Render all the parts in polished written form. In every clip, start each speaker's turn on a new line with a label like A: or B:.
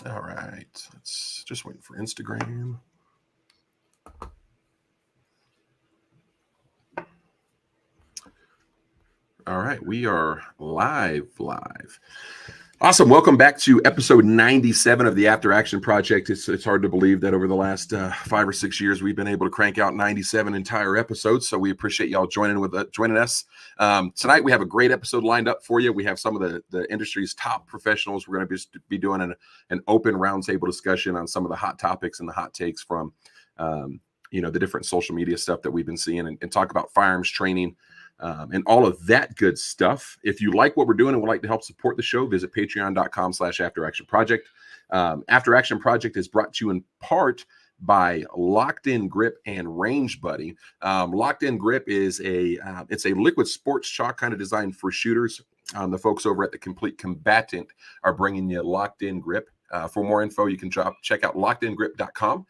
A: All right. Let's just waiting for Instagram. All right. We are live. Awesome. Welcome back to episode 97 of the After Action Project. It's hard to believe that over the last 5 or 6 years, we've been able to crank out 97 entire episodes. So we appreciate y'all joining us. Tonight, we have a great episode lined up for you. We have some of the industry's top professionals. We're going to be doing an open roundtable discussion on some of the hot topics and the hot takes from, the different social media stuff that we've been seeing and talk about firearms training. And all of that good stuff. If you like what we're doing and would like to help support the show, visit patreon.com/afteractionproject. After Action Project is brought to you in part by Locked In Grip and Range Buddy. Locked In Grip is it's a liquid sports chalk kind of designed for shooters. The folks over at the Complete Combatant are bringing you Locked In Grip. For more info, you can check out lockedingrip.com.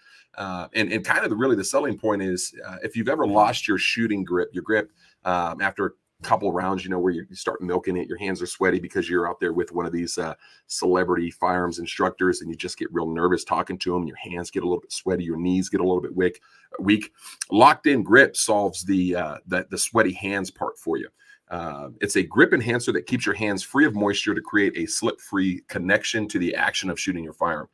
A: And kind of the selling point is if you've ever lost your shooting grip, your grip, after a couple rounds, where you start milking it, your hands are sweaty because you're out there with one of these celebrity firearms instructors and you just get real nervous talking to them. Your hands get a little bit sweaty, your knees get a little bit weak. Locked In Grip solves the sweaty hands part for you. It's a grip enhancer that keeps your hands free of moisture to create a slip-free connection to the action of shooting your firearm.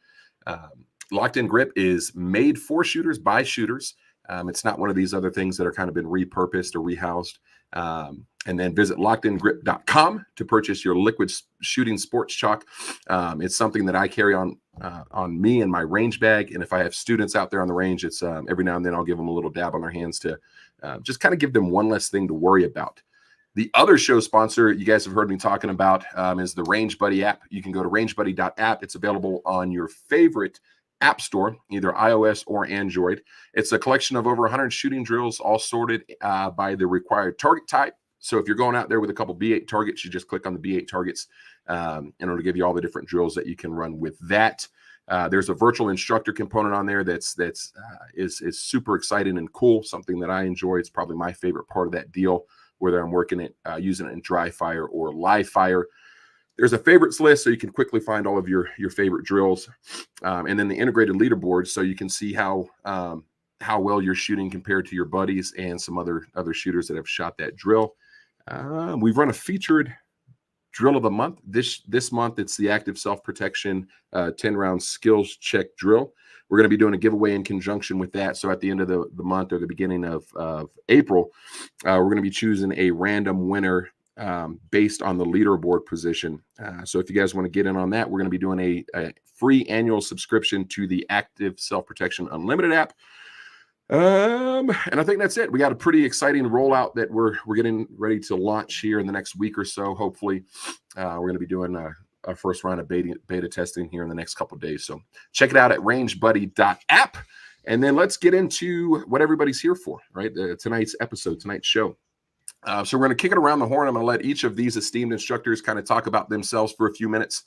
A: Locked In Grip is made for shooters by shooters. It's not one of these other things that are kind of been repurposed or rehoused. And then visit lockedingrip.com to purchase your liquid shooting sports chalk. It's something that I carry on me in my range bag. And if I have students out there on the range, it's every now and then I'll give them a little dab on their hands to just kind of give them one less thing to worry about. The other show sponsor you guys have heard me talking about is the Range Buddy app. You can go to rangebuddy.app. It's available on your favorite app store, either iOS or Android. It's a collection of over 100 shooting drills, all sorted by the required target type. So if you're going out there with a couple B8 targets, you just click on the B8 targets, and it'll give you all the different drills that you can run with that. There's a virtual instructor component on there that's is super exciting and cool. Something that I enjoy. It's probably my favorite part of that deal, whether I'm working it, using it in dry fire or live fire. There's a favorites list, so you can quickly find all of your favorite drills, and then the integrated leaderboard, so you can see how well you're shooting compared to your buddies and some other shooters that have shot that drill. We've run a featured drill of the month. This month, it's the Active Self-Protection 10-round skills check drill. We're going to be doing a giveaway in conjunction with that. So at the end of the month or the beginning of April, we're going to be choosing a random winner based on the leaderboard position. So if you guys want to get in on that, we're going to be doing a free annual subscription to the Active Self-Protection Unlimited app. And I think that's it. We got a pretty exciting rollout that we're getting ready to launch here in the next week or so. Hopefully, we're going to be doing our first round of beta testing here in the next couple of days. So check it out at rangebuddy.app. And then let's get into what everybody's here for, right? Tonight's show. So we're going to kick it around the horn. I'm going to let each of these esteemed instructors kind of talk about themselves for a few minutes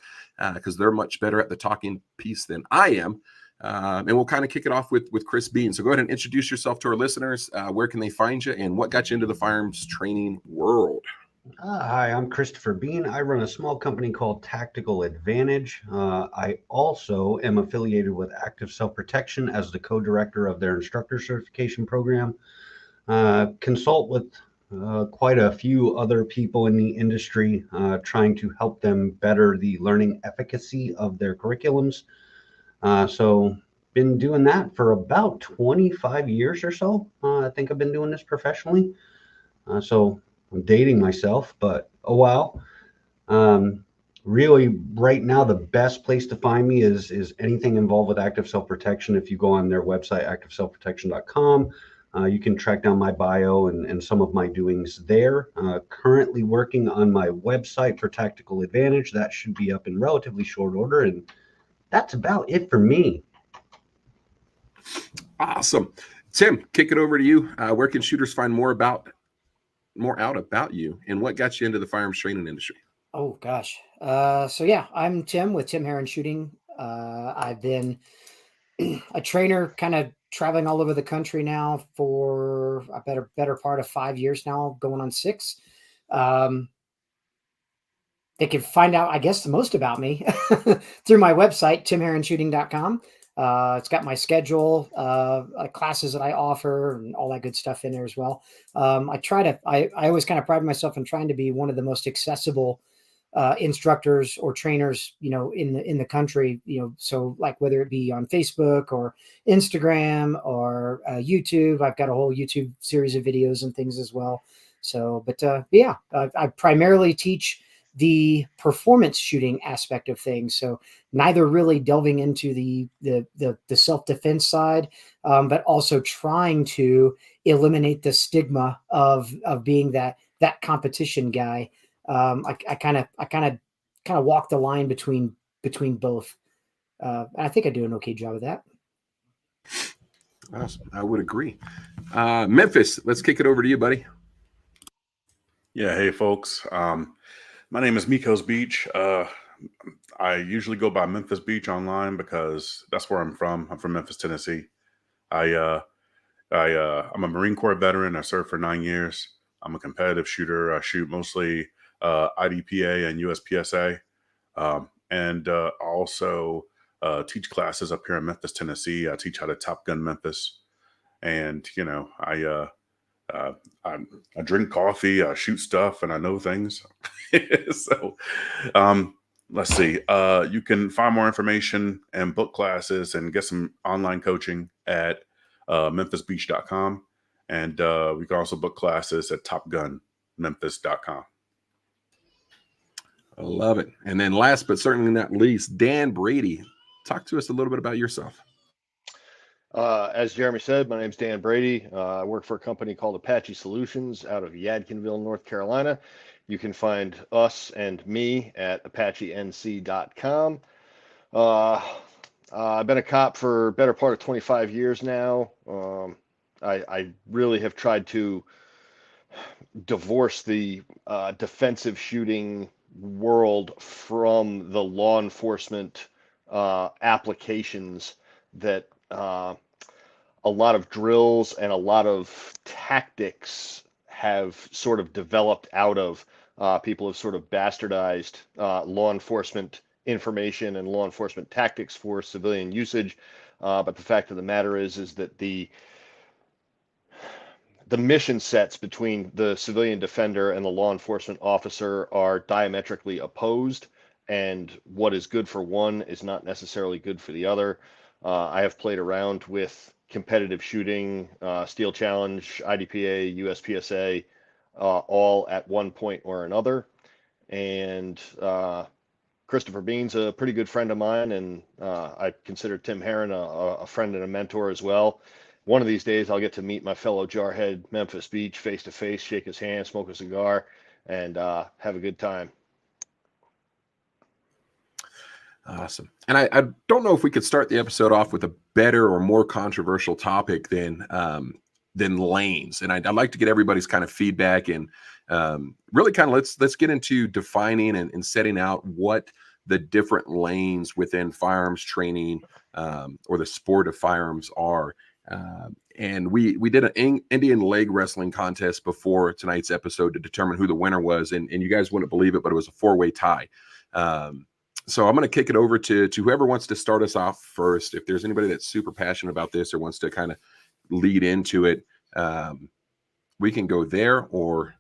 A: because they're much better at the talking piece than I am. And we'll kind of kick it off with Chris Bean. So go ahead and introduce yourself to our listeners. Where can they find you and what got you into the firearms training world?
B: Hi, I'm Christopher Bean. I run a small company called Tactical Advantage. I also am affiliated with Active Self-Protection as the co-director of their instructor certification program. Consult with quite a few other people in the industry trying to help them better the learning efficacy of their curriculums. So been doing that for about 25 years or so. I think I've been doing this professionally. So I'm dating myself, but a while. Really, right now, the best place to find me is anything involved with Active Self-Protection. If you go on their website, activeselfprotection.com, you can track down my bio and some of my doings there. Currently working on my website for Tactical Advantage. That should be up in relatively short order, and that's about it for me.
A: Awesome. Tim, kick it over to you. Where can shooters find more out about you and what got you into the firearms training industry?
C: Oh gosh. So yeah, I'm Tim with Tim Heron Shooting. I've been a trainer kind of traveling all over the country now for a better part of 5 years now, going on 6. they can find out, I guess, the most about me through my website, timheronshooting.com. It's got my schedule, classes that I offer, and all that good stuff in there as well. I always kind of pride myself in trying to be one of the most accessible instructors or trainers, in the country, so like whether it be on Facebook or Instagram or YouTube. I've got a whole YouTube series of videos and things as well. So, but yeah, I primarily teach the performance shooting aspect of things. So neither really delving into the self-defense side, but also trying to eliminate the stigma of being that competition guy. I kind of walk the line between both. I think I do an okay job of that.
A: Awesome. I would agree. Memphis, let's kick it over to you, buddy.
D: Yeah, hey folks. My name is Mikos Beach. I usually go by Memphis Beach online because that's where I'm from. I'm from Memphis, Tennessee. I'm a Marine Corps veteran. I served for 9 years. I'm a competitive shooter. I shoot mostly IDPA and USPSA, and also teach classes up here in Memphis, Tennessee. I teach how to Top Gun Memphis, and I drink coffee, I shoot stuff, and I know things. So let's see. You can find more information and book classes and get some online coaching at memphisbeach.com. And we can also book classes at topgunmemphis.com.
A: I love it. And then last but certainly not least, Dan Brady. Talk to us a little bit about yourself.
E: As Jeremy said, my name's Dan Brady. I work for a company called Apache Solutions out of Yadkinville, North Carolina. You can find us and me at apachenc.com. I've been a cop for a better part of 25 years now. I really have tried to divorce the defensive shooting world from the law enforcement applications that a lot of drills and a lot of tactics have sort of developed out of. People have sort of bastardized law enforcement information and law enforcement tactics for civilian usage. But the fact of the matter is that the mission sets between the civilian defender and the law enforcement officer are diametrically opposed, and what is good for one is not necessarily good for the other. I have played around with competitive shooting, Steel Challenge, IDPA, USPSA, all at one point or another. And Christopher Bean's a pretty good friend of mine, and I consider Tim Herron a friend and a mentor as well. One of these days, I'll get to meet my fellow jarhead Memphis Beach face to face, shake his hand, smoke a cigar, and have a good time.
A: Awesome. And I don't know if we could start the episode off with a better or more controversial topic than lanes. And I'd like to get everybody's kind of feedback and really kind of let's get into defining and setting out what the different lanes within firearms training or the sport of firearms are. And we did an Indian leg wrestling contest before tonight's episode to determine who the winner was. And you guys wouldn't believe it, but it was a 4-way tie. So I'm going to kick it over to whoever wants to start us off first. If there's anybody that's super passionate about this or wants to kind of lead into it, we can go there, or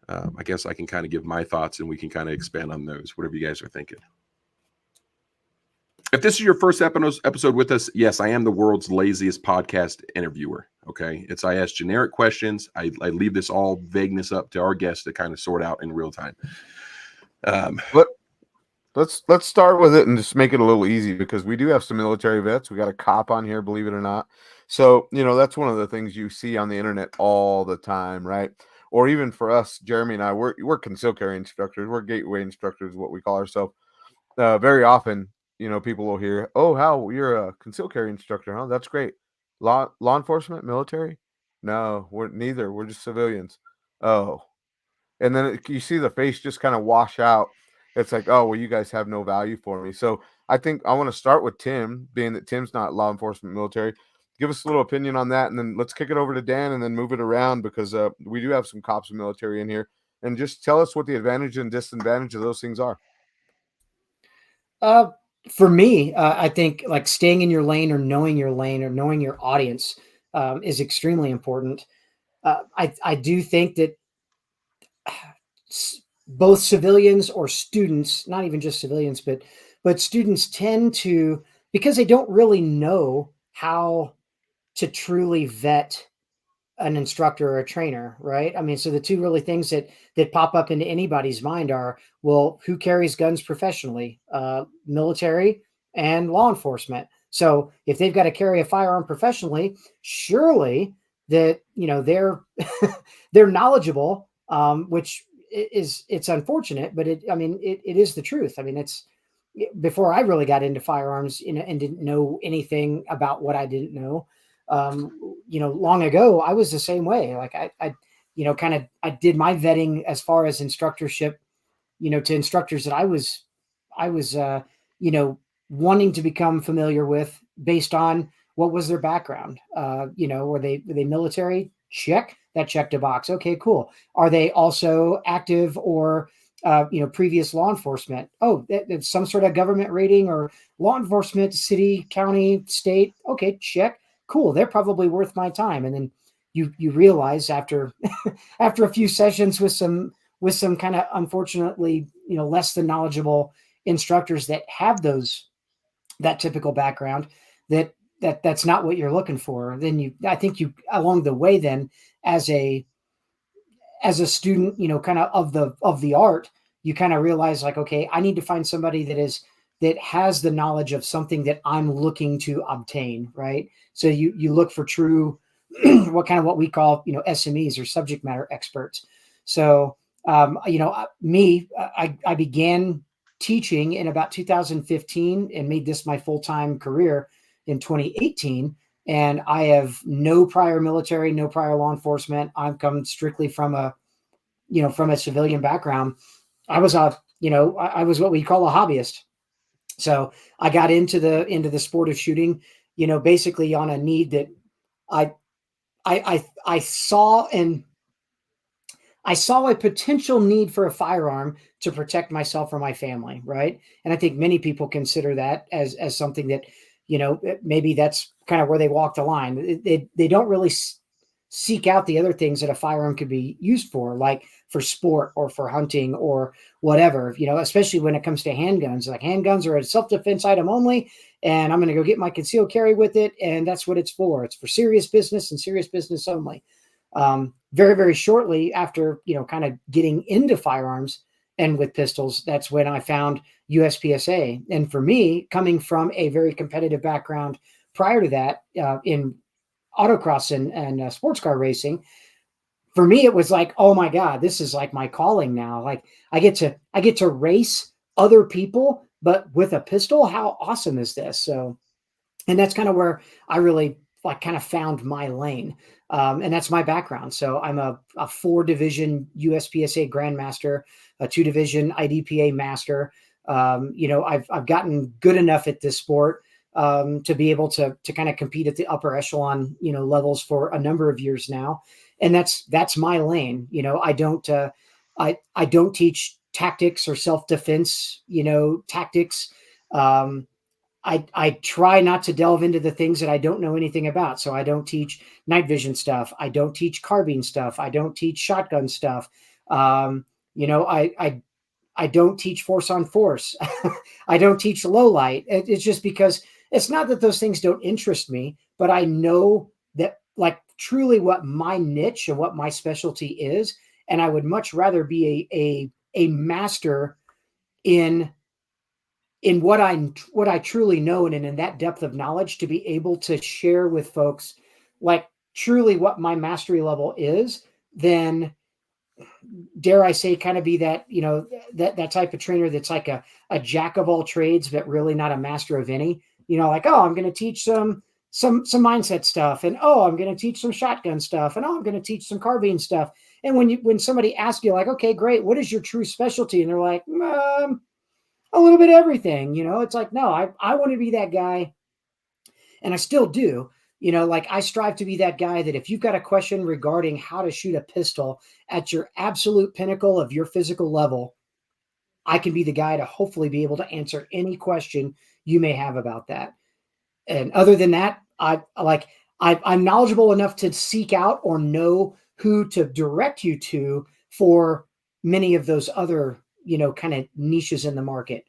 A: I guess I can kind of give my thoughts and we can kind of expand on those, whatever you guys are thinking. If this is your first episode with us, yes, I am the world's laziest podcast interviewer. Okay. I ask generic questions. I leave this all vagueness up to our guests to kind of sort out in real time.
F: Let's start with it and just make it a little easy, because we do have some military vets. We got a cop on here, believe it or not. So, that's one of the things you see on the internet all the time, right? Or even for us, Jeremy and I, we're concealed carry instructors. We're gateway instructors, what we call ourselves. Very often, people will hear, "Oh, how you're a concealed carry instructor, huh? That's great. Law enforcement, military? No, we're neither. We're just civilians." Oh, and then you see the face just kind of wash out. It's like, oh, well, you guys have no value for me. So I think I want to start with Tim, being that Tim's not law enforcement, military. Give us a little opinion on that, and then let's kick it over to Dan and then move it around, because we do have some cops and military in here, and just tell us what the advantage and disadvantage of those things are.
C: For me, I think like staying in your lane or knowing your audience is extremely important. I do think that both civilians or students, not even just civilians, but students tend to, because they don't really know how to truly vet an instructor or a trainer, right? I mean, so the two really things that pop up into anybody's mind are, well, who carries guns professionally? Military and law enforcement. So if they've got to carry a firearm professionally, surely that, you know, they're they're knowledgeable, which it's unfortunate, but it is the truth. I mean, it's, before I really got into firearms, you know, and didn't know anything about what I didn't know, you know, long ago, I was the same way. Like I you know, I did my vetting as far as instructorship, you know, to instructors that I was, you know, wanting to become familiar with based on what was their background. You know, were they military? Check. That checked a box. Okay, cool. Are they also active or, you know, previous law enforcement? Oh, it's some sort of government rating or law enforcement, city, county, state. Okay, check. Cool. They're probably worth my time. And then you realize after after a few sessions with some kind of, unfortunately, you know, less than knowledgeable instructors that have that typical background, that's not what you're looking for. Then I think along the way, then as a student, you know, kind of the art, you kind of realize like, okay, I need to find somebody that has the knowledge of something that I'm looking to obtain, right? So you look for true, what we call, you know, SMEs or subject matter experts. So, you know, I began teaching in about 2015 and made this my full-time career in 2018. And I have no prior military, no prior law enforcement. I've come strictly from a civilian background. I was I was what we call a hobbyist. So I got into the sport of shooting, you know, basically on a need that I saw, and I saw a potential need for a firearm to protect myself or my family, right? And I think many people consider that as something that, you know, maybe that's kind of where they walk the line. They don't really seek out the other things that a firearm could be used for, like for sport or for hunting or whatever, you know, especially when it comes to handguns. Like handguns are a self-defense item only, and I'm going to go get my concealed carry with it, and that's what it's for. It's for serious business and serious business only. Very, very shortly after, you know, kind of getting into firearms and with pistols, that's when I found USPSA. And for me, coming from a very competitive background prior to that, in autocross and sports car racing, for me, it was like, oh my God, this is like my calling now. Like I get to race other people, but with a pistol. How awesome is this? So, and that's kind of where I really like kind of found my lane. And that's my background. So I'm a 4-division USPSA Grandmaster, a 2-division IDPA Master. You know, I've gotten good enough at this sport to be able to kind of compete at the upper echelon, you know, levels for a number of years now. And that's my lane. You know, I don't teach tactics or self-defense, you know, tactics. I try not to delve into the things that I don't know anything about. So I don't teach night vision stuff. I don't teach carbine stuff. I don't teach shotgun stuff. You know, I don't teach force on force. I don't teach low light. It's just because it's not that those things don't interest me, but I know that like truly what my niche and what my specialty is. And I would much rather be a master in what I truly know, and in that depth of knowledge, to be able to share with folks like truly what my mastery level is, then dare I say kind of be that, you know, that type of trainer that's like a jack of all trades, but really not a master of any, you know, like, oh, I'm going to teach some mindset stuff, and oh, I'm going to teach some shotgun stuff, and oh, I'm going to teach some carbine stuff. And when somebody asks you like, okay, great, what is your true specialty? And they're like, a little bit of everything, you know, it's like, no, I want to be that guy. And I still do, You know, like I strive to be that guy that if you've got a question regarding how to shoot a pistol at your absolute pinnacle of your physical level, I can be the guy to hopefully be able to answer any question you may have about that. And other than that, I'm knowledgeable enough to seek out or know who to direct you to for many of those other, you know, kind of niches in the market,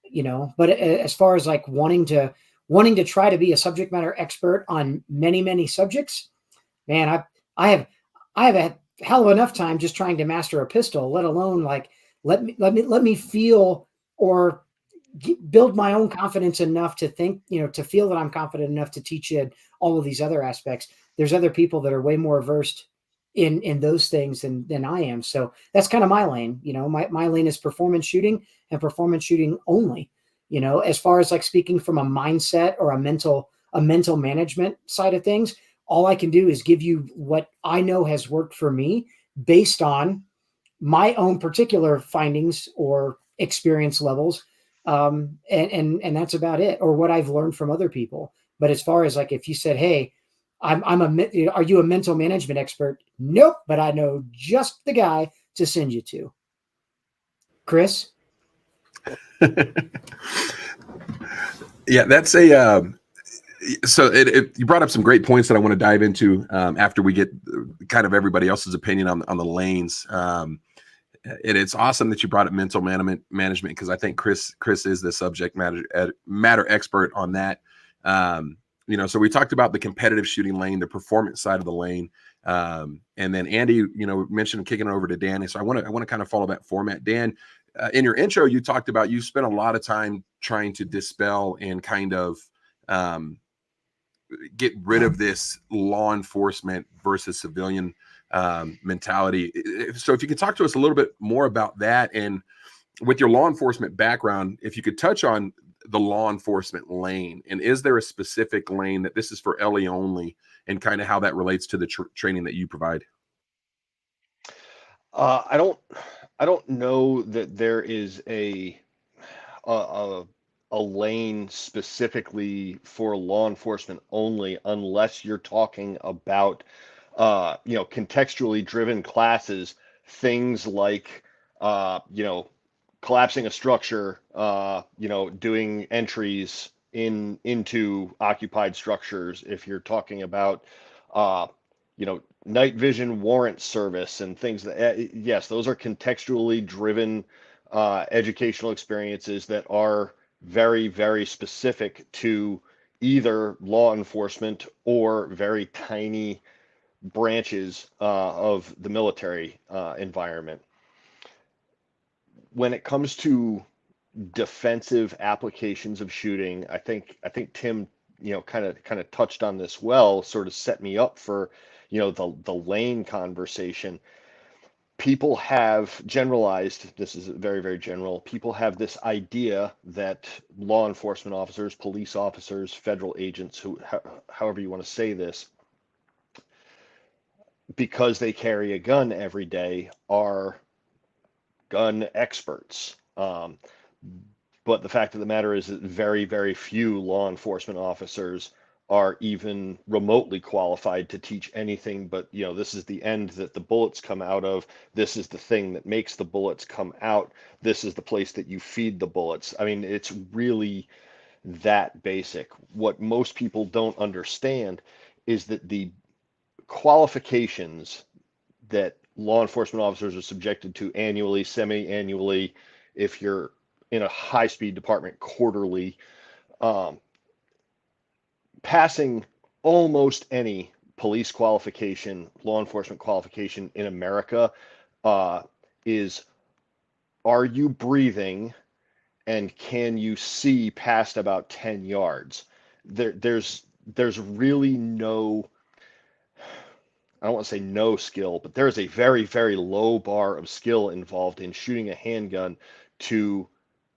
C: you know. But as far as like wanting to try to be a subject matter expert on many subjects, man, I have a hell of enough time just trying to master a pistol, let alone like let me feel or build my own confidence enough to think, you know, to feel that I'm confident enough to teach you all of these other aspects. There's other people that are way more versed in those things than I am. So that's kind of my lane. You know, my lane is performance shooting and performance shooting only. You know, as far as like speaking from a mindset or a mental management side of things, all I can do is give you what I know has worked for me based on my own particular findings or experience levels. And that's about it, or what I've learned from other people. But as far as like, if you said, hey, are you a mental management expert? Nope. But I know just the guy to send you to. Chris.
A: Yeah, that's so you brought up some great points that I want to dive into after we get kind of everybody else's opinion on the lanes. It's awesome that you brought up mental management because I think Chris is the subject matter expert on that. You know, so we talked about the competitive shooting lane, the performance side of the lane, and then Andy, you know, mentioned kicking it over to Dan. So I want to kind of follow that format. Dan, in your intro, you talked about you spent a lot of time trying to dispel and kind of get rid of this law enforcement versus civilian mentality. So if you could talk to us a little bit more about that, and with your law enforcement background, if you could touch on the law enforcement lane, and is there a specific lane that this is for LE only, and kind of how that relates to the training that you provide?
E: I don't know that there is a lane specifically for law enforcement only, unless you're talking about you know, contextually driven classes, things like you know, collapsing a structure, you know, doing entries into occupied structures. If you're talking about you know, night vision warrant service and things that, yes, those are contextually driven educational experiences that are very specific to either law enforcement or very tiny branches of the military environment. When it comes to defensive applications of shooting, I think Tim, you know, kind of touched on this well, sort of set me up for, you know, the lane conversation. People have generalized, this is very general, people have this idea that law enforcement officers, police officers, federal agents, however you want to say this, because they carry a gun every day, are gun experts. But the fact of the matter is that very few law enforcement officers are even remotely qualified to teach anything but, you know, this is the end that the bullets come out of. This is the thing that makes the bullets come out. This is the place that you feed the bullets. I mean, it's really that basic. What most people don't understand is that the qualifications that law enforcement officers are subjected to annually, semi-annually, if you're in a high-speed department, quarterly, passing almost any police qualification, law enforcement qualification in America is, are you breathing and can you see past about 10 yards? There's really no, I don't want to say no skill, but there is a very low bar of skill involved in shooting a handgun to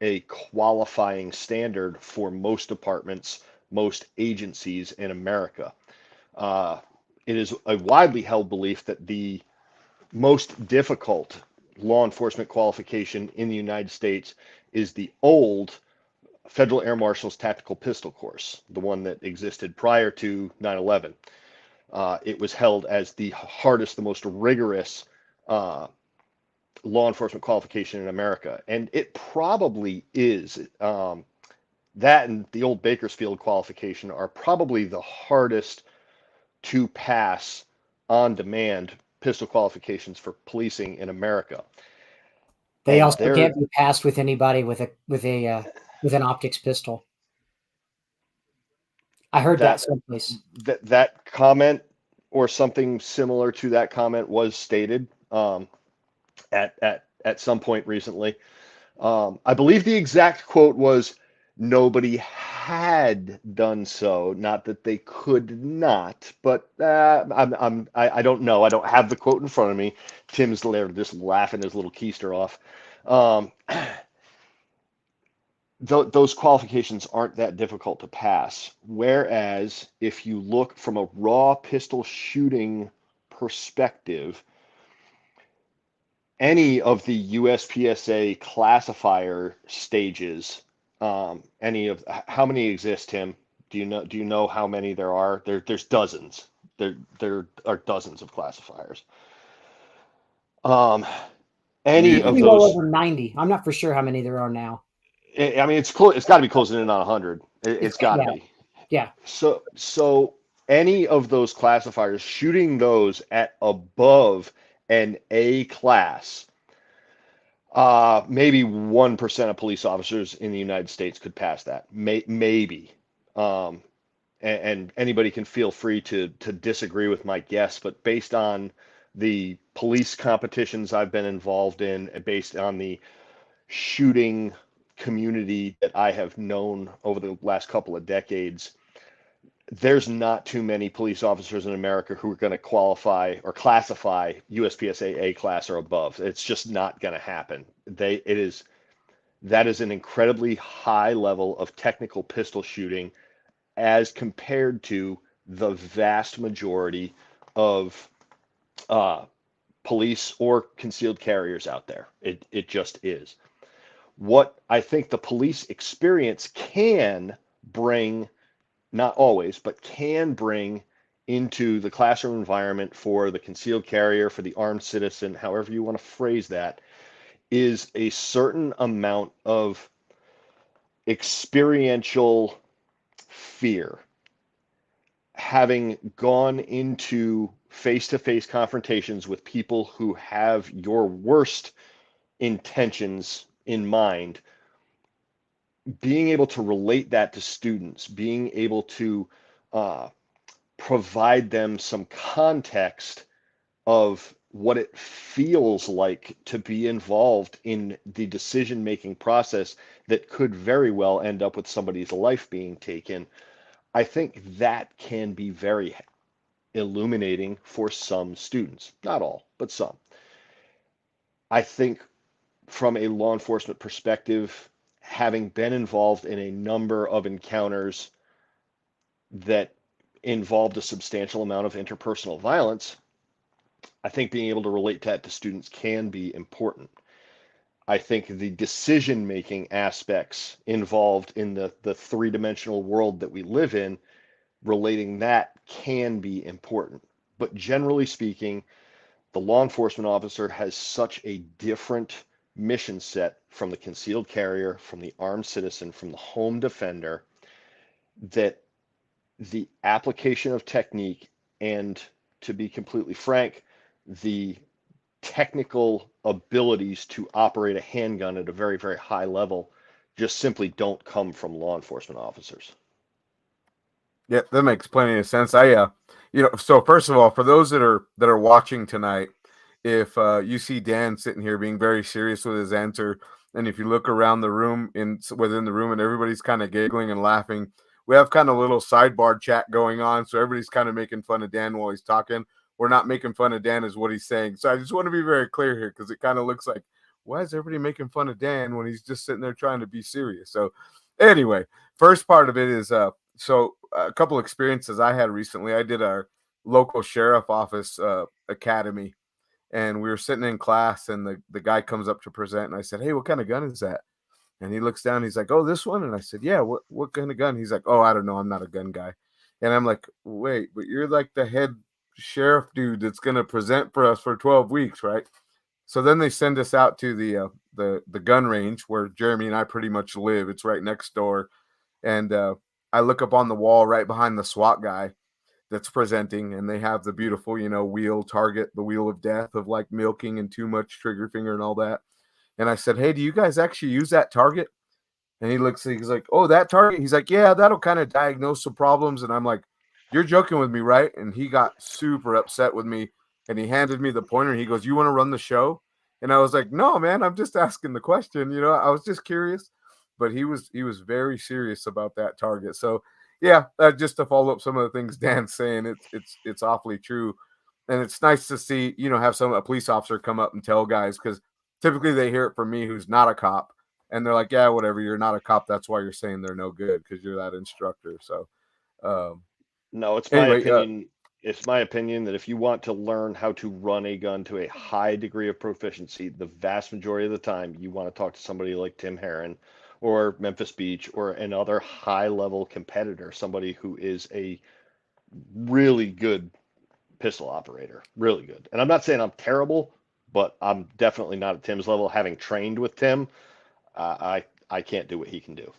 E: a qualifying standard for most departments, most agencies in America. It is a widely held belief that the most difficult law enforcement qualification in the United States is the old Federal Air Marshal's tactical pistol course, the one that existed prior to 9/11. It was held as the hardest, the most rigorous law enforcement qualification in America, and it probably is. That and the old Bakersfield qualification are probably the hardest to pass on-demand pistol qualifications for policing in America.
C: They
E: And
C: also can't be passed with anybody with an optics pistol. I heard that someplace.
E: That comment or something similar to that comment was stated at some point recently. I believe the exact quote was, "Nobody had done so, not that they could not." But I don't know. I don't have the quote in front of me. Tim's there just laughing his little keister off. Those qualifications aren't that difficult to pass. Whereas if you look from a raw pistol shooting perspective, any of the USPSA classifier stages, any of how many exist, Tim? Do you know how many there are? There's dozens. There are dozens of classifiers. Any of
C: well
E: those,
C: over 90. I'm not for sure how many there are now.
E: I mean, it's close. It's got to be closing in on 100. It's got to be.
C: Yeah.
E: So any of those classifiers, shooting those at above an A class, maybe 1% of police officers in the United States could pass that. Maybe. And anybody can feel free to disagree with my guess, but based on the police competitions I've been involved in, based on the shooting community that I have known over the last couple of decades, there's not too many police officers in America who are going to qualify or classify USPSA A class or above. It's just not going to happen. That is an incredibly high level of technical pistol shooting as compared to the vast majority of police or concealed carriers out there. It just is. What I think the police experience can bring, not always, but can bring into the classroom environment for the concealed carrier, for the armed citizen, however you want to phrase that, is a certain amount of experiential fear. Having gone into face-to-face confrontations with people who have your worst intentions in mind, being able to relate that to students, being able to provide them some context of what it feels like to be involved in the decision-making process that could very well end up with somebody's life being taken, I think that can be very illuminating for some students. Not all, but some. I think from a law enforcement perspective, having been involved in a number of encounters that involved a substantial amount of interpersonal violence, I think being able to relate that to students can be important. I think the decision-making aspects involved in the three-dimensional world that we live in, relating that can be important. But generally speaking, the law enforcement officer has such a different mission set from the concealed carrier, from the armed citizen, from the home defender, that the application of technique and, to be completely frank, the technical abilities to operate a handgun at a very, very high level just simply don't come from law enforcement officers.
F: Yeah, that makes plenty of sense. So first of all, for those that are watching tonight, if you see Dan sitting here being very serious with his answer, and if you look around the room within the room and everybody's kind of giggling and laughing, we have kind of a little sidebar chat going on. So everybody's kind of making fun of Dan while he's talking. We're not making fun of Dan is what he's saying. So I just want to be very clear here, because it kind of looks like, why is everybody making fun of Dan when he's just sitting there trying to be serious? So anyway, first part of it is, so a couple experiences I had recently. I did our local sheriff office academy, and we were sitting in class, and the guy comes up to present, and I said, "Hey, what kind of gun is that?" And he looks down. He's like, "Oh, this one." And I said, "Yeah. What kind of gun?" He's like, "Oh, I don't know. I'm not a gun guy." And I'm like, "Wait, but you're like the head sheriff dude that's gonna present for us for 12 weeks, right?" So then they send us out to the gun range where Jeremy and I pretty much live. It's right next door. And I look up on the wall right behind the SWAT guy that's presenting, and they have the beautiful, wheel target, the wheel of death of like milking and too much trigger finger and all that. And I said, "Hey, do you guys actually use that target?" And he's like, "Oh, that target?" He's like, "Yeah, that'll kind of diagnose some problems." And I'm like, "You're joking with me, right?" And he got super upset with me, and he handed me the pointer. And he goes, "You want to run the show?" And I was like, "No, man, I'm just asking the question. I was just curious." But he was very serious about that target. So yeah, just to follow up some of the things Dan's saying, it's awfully true. And it's nice to see, have a police officer come up and tell guys, because typically they hear it from me, who's not a cop, and they're like, "Yeah, whatever, you're not a cop. That's why you're saying they're no good, because you're that instructor." So, um,
E: No, it's my
F: anyway,
E: opinion. It's my opinion that if you want to learn how to run a gun to a high degree of proficiency, the vast majority of the time, you want to talk to somebody like Tim Herron or Memphis Beach or another high level competitor, somebody who is a really good pistol operator, really good. And I'm not saying I'm terrible, but I'm definitely not at Tim's level. Having trained with Tim, I can't do what he can do.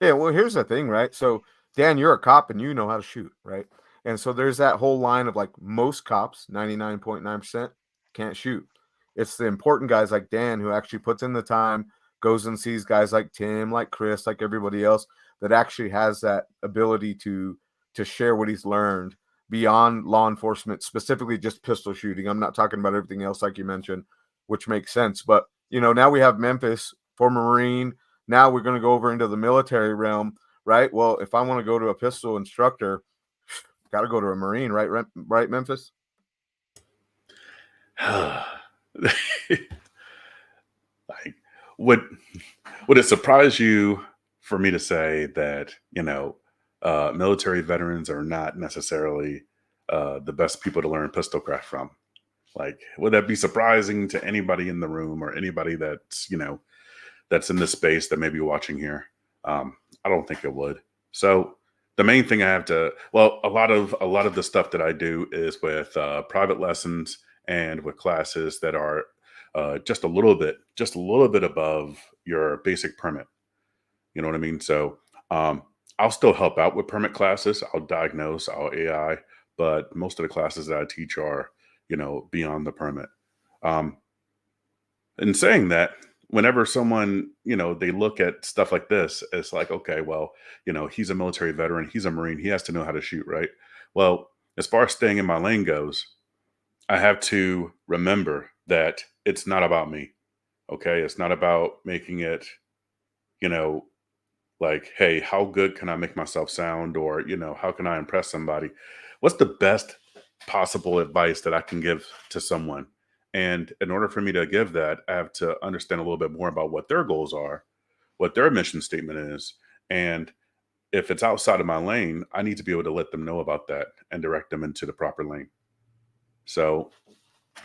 F: yeah, well, here's the thing, right? So, Dan, you're a cop and you know how to shoot, right? And so there's that whole line of like most cops, 99.9%, can't shoot. It's the important guys like Dan who actually puts in the time, goes and sees guys like Tim, like Chris, like everybody else that actually has that ability to share what he's learned beyond law enforcement, specifically just pistol shooting. I'm not talking about everything else like you mentioned, which makes sense. But now we have Memphis, former Marine. Now we're going to go over into the military realm, right? Well, if I want to go to a pistol instructor, got to go to a Marine, right? Right, Memphis?
D: Like, would it surprise you for me to say that military veterans are not necessarily the best people to learn pistolcraft from? Like, would that be surprising to anybody in the room or anybody that's in this space that may be watching here? I don't think it would. So the main thing a lot of the stuff that I do is with private lessons and with classes that are just a little bit above your basic permit. You know what I mean? So I'll still help out with permit classes. I'll diagnose, I'll AI, but most of the classes that I teach are, beyond the permit. In saying that, whenever someone, they look at stuff like this, it's like, okay, well, he's a military veteran, he's a Marine, he has to know how to shoot, right? Well, as far as staying in my lane goes, I have to remember that it's not about me. Okay. It's not about making it, you know, like, hey, how good can I make myself sound? Or, how can I impress somebody? What's the best possible advice that I can give to someone? And in order for me to give that, I have to understand a little bit more about what their goals are, what their mission statement is. And if it's outside of my lane, I need to be able to let them know about that and direct them into the proper lane. So,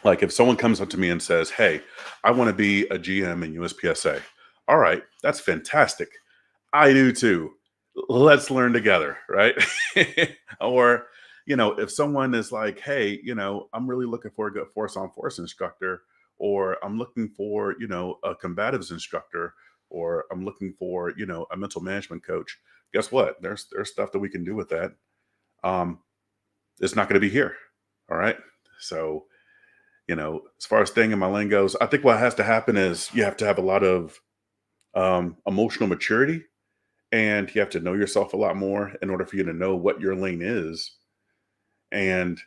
D: like, if someone comes up to me and says, hey, I want to be a GM in USPSA. All right, that's fantastic. I do too. Let's learn together, right? Or, if someone is like, hey, I'm really looking for a good force on force instructor, or I'm looking for, a combatives instructor, or I'm looking for, a mental management coach. Guess what? There's stuff that we can do with that. It's not going to be here. All right. So, as far as staying in my lane goes, I think what has to happen is you have to have a lot of emotional maturity, and you have to know yourself a lot more in order for you to know what your lane is. And,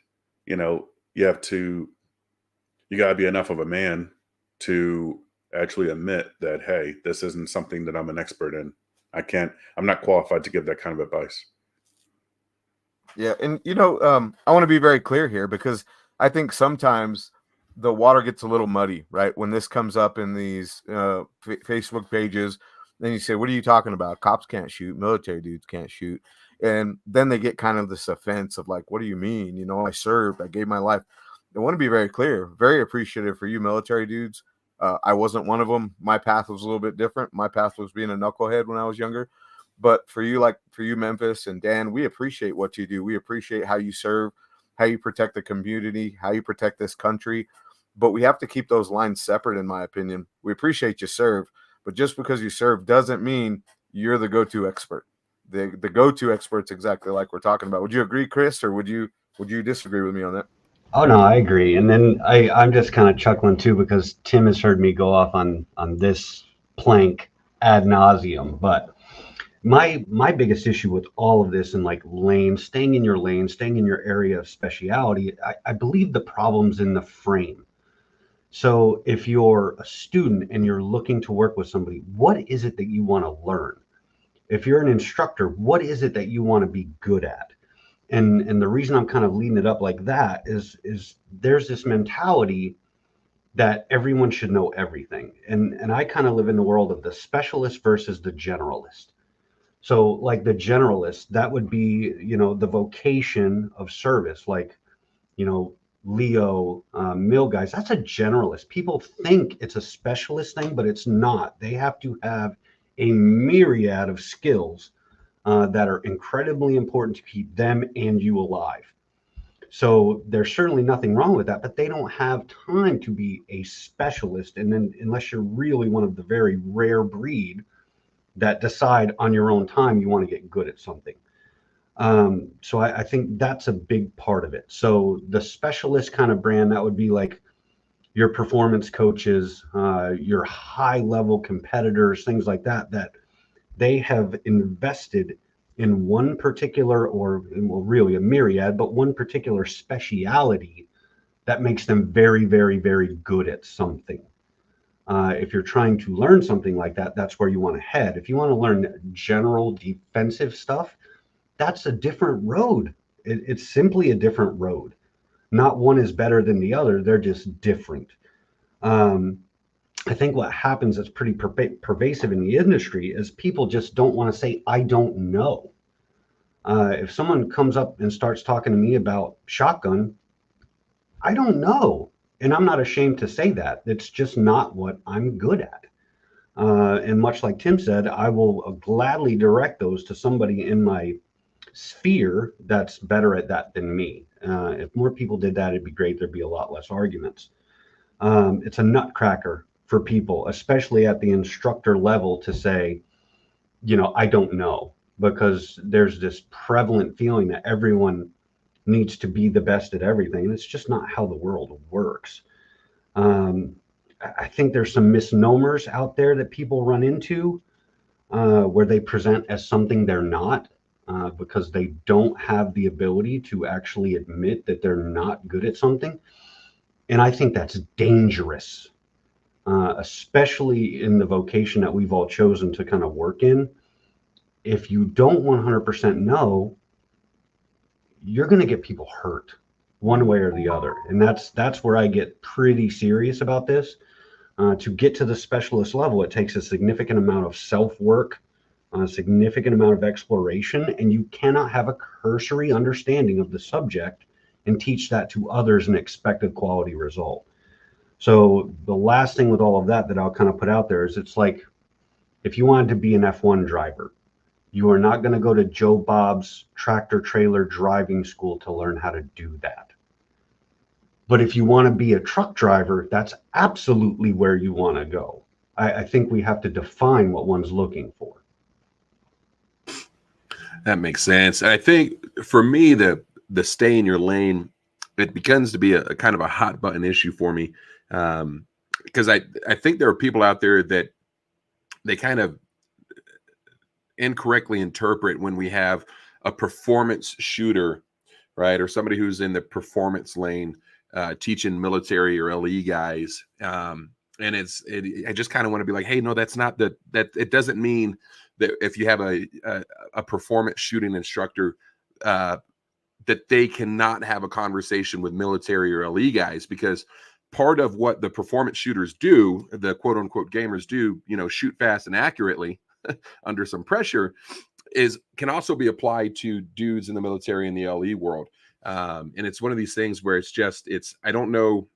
D: you have to, you got to be enough of a man to actually admit that, hey, this isn't something that I'm an expert in. I'm not qualified to give that kind of advice.
F: Yeah, and I want to be very clear here, because I think sometimes the water gets a little muddy, right? When this comes up in these Facebook pages, then you say, "What are you talking about? Cops can't shoot, military dudes can't shoot," and then they get kind of this offense of like, "What do you mean? I served, I gave my life." I want to be very clear, very appreciative for you military dudes. I wasn't one of them. My path was a little bit different. My path was being a knucklehead when I was younger. But for you, Memphis and Dan, we appreciate what you do. We appreciate how you serve, how you protect the community, how you protect this country. But we have to keep those lines separate, in my opinion. We appreciate you serve, but just because you serve doesn't mean you're the go-to expert. The go-to expert's exactly like we're talking about. Would you agree, Chris, or would you disagree with me on that?
B: Oh no, I agree. And then I'm just kind of chuckling too because Tim has heard me go off on this plank ad nauseum. But my biggest issue with all of this and like staying in your lane, staying in your area of speciality, I believe the problem's in the frame. So if you're a student and you're looking to work with somebody, what is it that you want to learn? If you're an instructor, what is it that you want to be good at? And the reason I'm kind of leading it up like that is there's this mentality that everyone should know everything. And I kind of live in the world of the specialist versus the generalist. So like the generalist, that would be, the vocation of service, like, Leo, mill guys, that's a generalist. People think it's a specialist thing, but it's not. They have to have a myriad of skills that are incredibly important to keep them and you alive. So there's certainly nothing wrong with that, but they don't have time to be a specialist. And then unless you're really one of the very rare breed that decide on your own time you want to get good at something. So I think that's a big part of it. So the specialist kind of brand, that would be like your performance coaches, your high level competitors, things like that they have invested in one particular, or well, really a myriad, but one particular speciality that makes them very, very, very good at something. If you're trying to learn something like that, that's where you want to head. If you want to learn general defensive stuff, that's a different road. It's simply a different road. Not one is better than the other. They're just different. I think what happens that's pretty pervasive in the industry is people just don't want to say, I don't know. If someone comes up and starts talking to me about shotgun, I don't know. And I'm not ashamed to say that. It's just not what I'm good at. And much like Tim said, I will gladly direct those to somebody in my sphere that's better at that than me. If more people did that, it'd be great. There'd be a lot less arguments. It's a nutcracker for people, especially at the instructor level, to say, I don't know, because there's this prevalent feeling that everyone needs to be the best at everything. And it's just not how the world works. I think there's some misnomers out there that people run into where they present as something they're not because they don't have the ability to actually admit that they're not good at something. And I think that's dangerous, especially in the vocation that we've all chosen to kind of work in. If you don't 100% know, you're going to get people hurt one way or the other. And that's where I get pretty serious about this. To get to the specialist level, it takes a significant amount of self-work, a significant amount of exploration, and you cannot have a cursory understanding of the subject and teach that to others and expect a quality result. So the last thing with all of that I'll kind of put out there is, it's like, if you wanted to be an F1 driver, you are not going to go to Joe Bob's tractor trailer driving school to learn how to do that. But if you want to be a truck driver, that's absolutely where you want to go. I think we have to define what one's looking for.
A: That makes sense. I think for me, the stay in your lane, it becomes to be a kind of a hot button issue for me. Because I think there are people out there that they kind of incorrectly interpret when we have a performance shooter, right? Or somebody who's in the performance lane, teaching military or LE guys. And I just kind of want to be like, hey, no, that's not that it doesn't mean that if you have a performance shooting instructor, that they cannot have a conversation with military or LE guys, because part of what the performance shooters do, the quote unquote gamers do, shoot fast and accurately under some pressure, can also be applied to dudes in the military and the LE world. And it's one of these things where I don't know.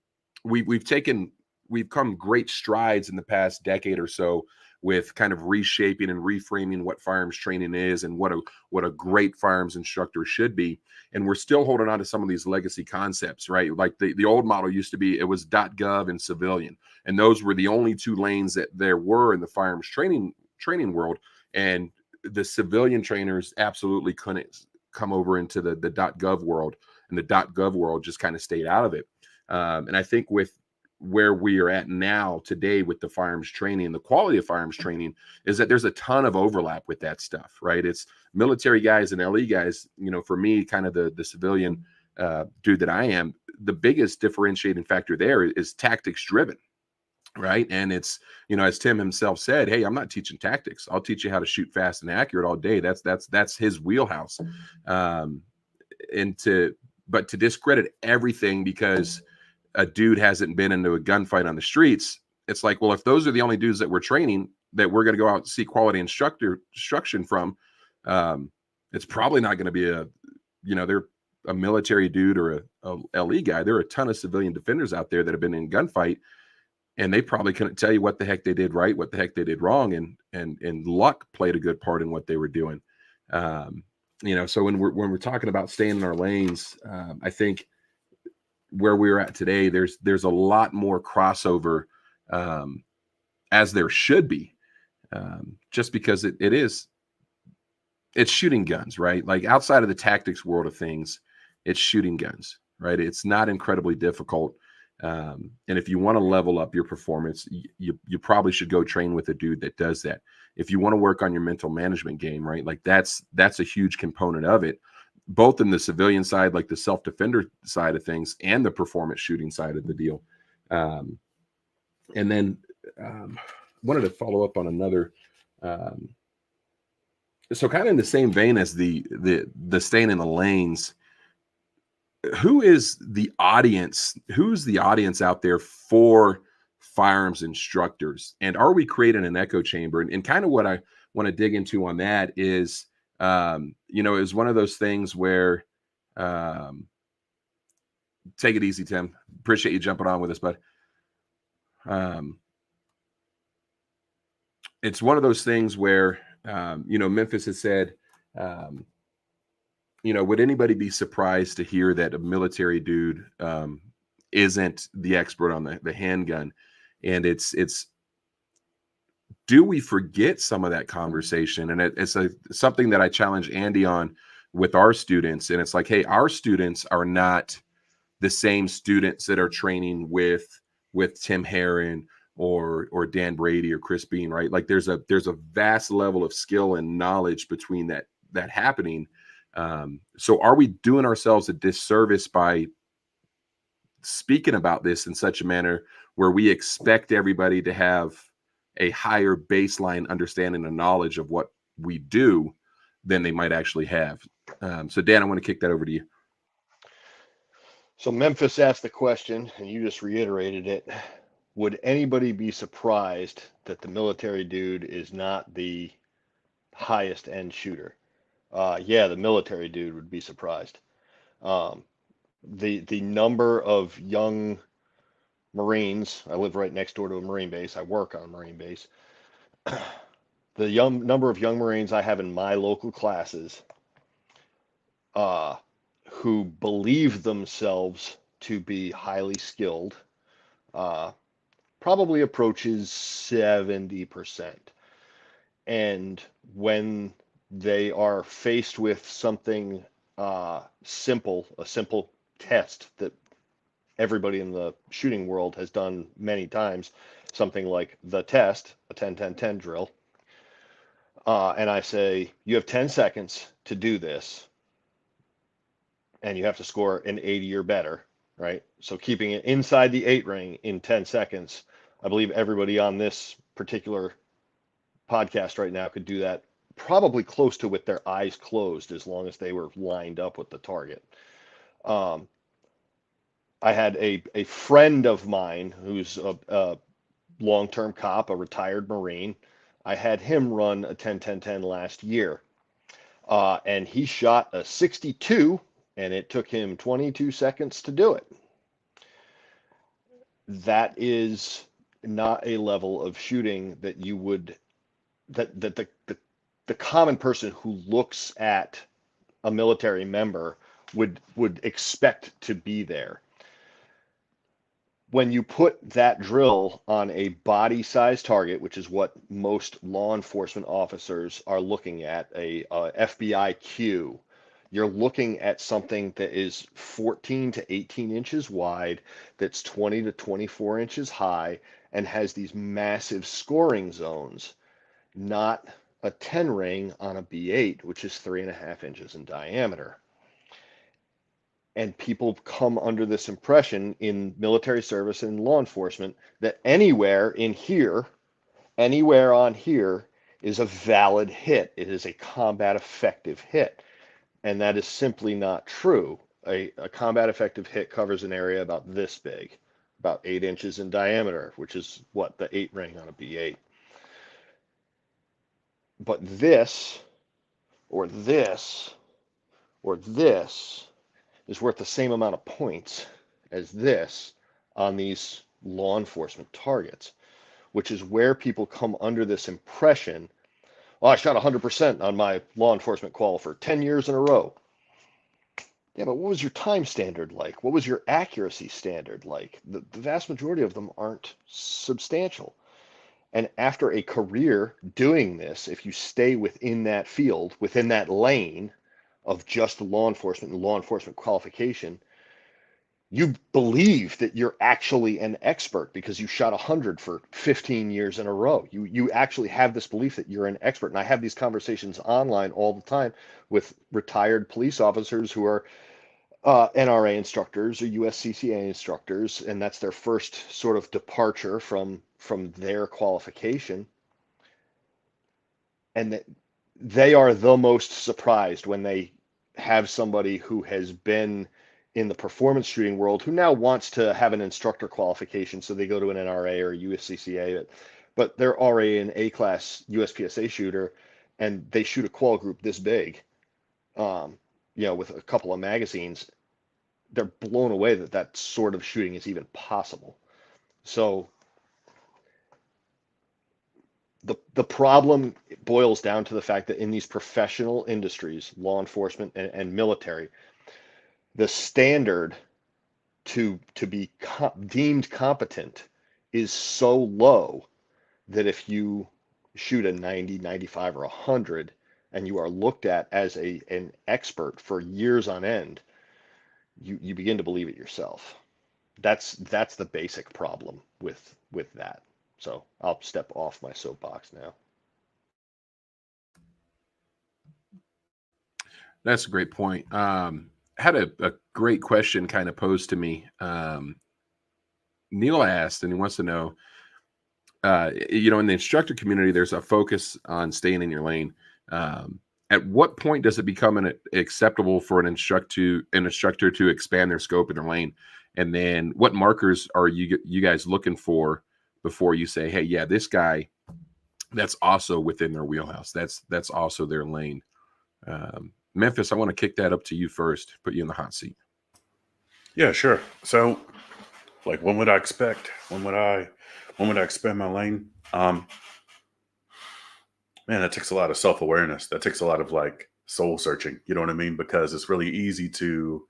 A: We've taken we've come great strides in the past decade or so with kind of reshaping and reframing what firearms training is and what a great firearms instructor should be. And we're still holding on to some of these legacy concepts, right? Like the old model used to be, it was .gov and civilian, and those were the only two lanes that there were in the firearms training world. And the civilian trainers absolutely couldn't come over into the .gov world, and the .gov world just kind of stayed out of it. And I think with where we are at now today with the firearms training, the quality of firearms training is that there's a ton of overlap with that stuff, right? It's military guys and LE guys, for me, kind of the civilian dude that I am, the biggest differentiating factor there is tactics driven, right? And it's, as Tim himself said, hey, I'm not teaching tactics. I'll teach you how to shoot fast and accurate all day. That's his wheelhouse. But to discredit everything because a dude hasn't been into a gunfight on the streets, it's like, well, if those are the only dudes that we're training that we're going to go out and see quality instruction from, it's probably not going to be they're a military dude or a LE guy. There are a ton of civilian defenders out there that have been in gunfight, and they probably couldn't tell you what the heck they did right, what the heck they did wrong, and luck played a good part in what they were doing. So when we're talking about staying in our lanes, I think where we're at today, there's a lot more crossover, as there should be, just because it's shooting guns, right? Like outside of the tactics world of things, it's shooting guns, right? It's not incredibly difficult. And if you want to level up your performance, you probably should go train with a dude that does that. If you want to work on your mental management game, right? Like that's a huge component of it, both in the civilian side, like the self-defender side of things, and the performance shooting side of the deal. And then wanted to follow up on another, so kind of in the same vein as the staying in the lanes, who's the audience out there for firearms instructors, and are we creating an echo chamber? And kind of what I want to dig into on that is, it was one of those things where, take it easy, Tim. Appreciate you jumping on with us, bud. It's one of those things where, Memphis has said, would anybody be surprised to hear that a military dude isn't the expert on the handgun? And it's do we forget some of that conversation? And it's something that I challenge Andy on with our students. And it's like, hey, our students are not the same students that are training with Tim Herron or Dan Brady or Chris Bean, right? Like there's a vast level of skill and knowledge between that happening. So are we doing ourselves a disservice by speaking about this in such a manner where we expect everybody to have a higher baseline understanding and knowledge of what we do than they might actually have? So Dan, I want to kick that over to you.
E: So Memphis asked the question, and you just reiterated it. Would anybody be surprised that the military dude is not the highest end shooter? Yeah, the military dude would be surprised. The number of young Marines, I live right next door to a Marine base. I work on a Marine base. The number of young Marines I have in my local classes who believe themselves to be highly skilled probably approaches 70%. And when they are faced with something simple, a simple test that everybody in the shooting world has done many times, something like the test, a 10-10-10 drill, and I say, you have 10 seconds to do this, and you have to score an 80 or better, right? So keeping it inside the 8 ring in 10 seconds, I believe everybody on this particular podcast right now could do that probably close to with their eyes closed, as long as they were lined up with the target. I had a friend of mine who's a long-term cop, a retired Marine. I had him run a 10-10-10 last year, and he shot a 62, and it took him 22 seconds to do it. that is not a level of shooting that you would that the common person who looks at a military member would expect to be there. When you put that drill on a body size target, which is what most law enforcement officers are looking at, a FBI Q, you're looking at something that is 14 to 18 inches wide, that's 20 to 24 inches high, and has these massive scoring zones, not a 10 ring on a B8, which is 3.5 inches in diameter. And people come under this impression in military service and law enforcement that anywhere in here, anywhere on here is a valid hit. It is a combat effective hit. And that is simply not true. A combat effective hit covers an area about this big, about 8 inches in diameter, which is what, the 8 ring on a B8. But this, or this, or this is worth the same amount of points as this on these law enforcement targets, which is where people come under this impression, oh, I shot 100% on my law enforcement qual for 10 years in a row. Yeah, but what was your time standard like? What was your accuracy standard like? The vast majority of them aren't substantial. And after a career doing this, if you stay within that field, within that lane of just law enforcement and law enforcement qualification, you believe that you're actually an expert because you shot 100 for 15 years in a row. You actually have this belief that you're an expert. And I have these conversations online all the time with retired police officers who are NRA instructors or USCCA instructors, and that's their first sort of departure from their qualification. And that they are the most surprised when they have somebody who has been in the performance shooting world who now wants to have an instructor qualification, so they go to an NRA or USCCA, but they're already an A-class USPSA shooter, and they shoot a qual group this big, with a couple of magazines. They're blown away that that sort of shooting is even possible. So the problem boils down to the fact that in these professional industries, law enforcement and military, the standard to be deemed competent is so low that if you shoot a 90, 95, or 100, and you are looked at as an expert for years on end, you begin to believe it yourself. That's the basic problem with that. So I'll step off my soapbox now.
A: That's a great point. Had a great question kind of posed to me. Neil asked, and he wants to know, in the instructor community, there's a focus on staying in your lane. At what point does it become acceptable for an instructor to expand their scope in their lane? And then what markers are you guys looking for before you say, hey, yeah, this guy, that's also within their wheelhouse. That's also their lane. Memphis, I want to kick that up to you first, put you in the hot seat.
D: Yeah, sure. So, like, when would I expect? When would I expand my lane? Man, that takes a lot of self-awareness. That takes a lot of like soul searching. You know what I mean? Because it's really easy to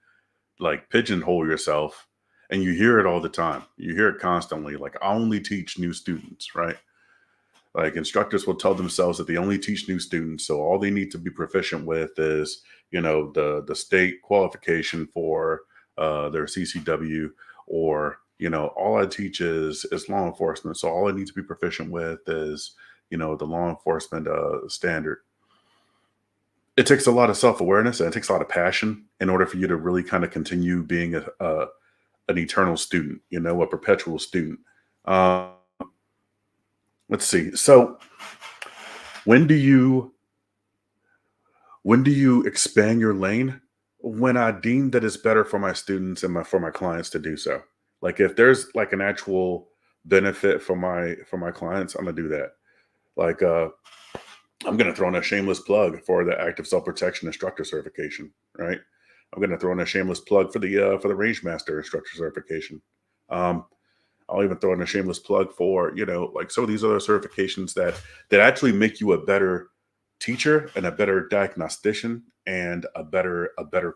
D: like pigeonhole yourself, and you hear it all the time. You hear it constantly. Like, I only teach new students, right? Like, instructors will tell themselves that they only teach new students, so all they need to be proficient with is, the state qualification for their CCW, or all I teach is law enforcement, so all I need to be proficient with is the law enforcement standard. It takes a lot of self-awareness, and it takes a lot of passion in order for you to really kind of continue being an eternal student, a perpetual student. Let's see. So when do you expand your lane? When I deem that it's better for my students and for my clients to do so. Like, if there's like an actual benefit for my clients, I'm gonna do that. Like, I'm gonna throw in a shameless plug for the active self-protection instructor certification, right? I'm gonna throw in a shameless plug for the Range Master instructor certification. I'll even throw in a shameless plug for, like some of these other certifications that actually make you a better teacher and a better diagnostician and a better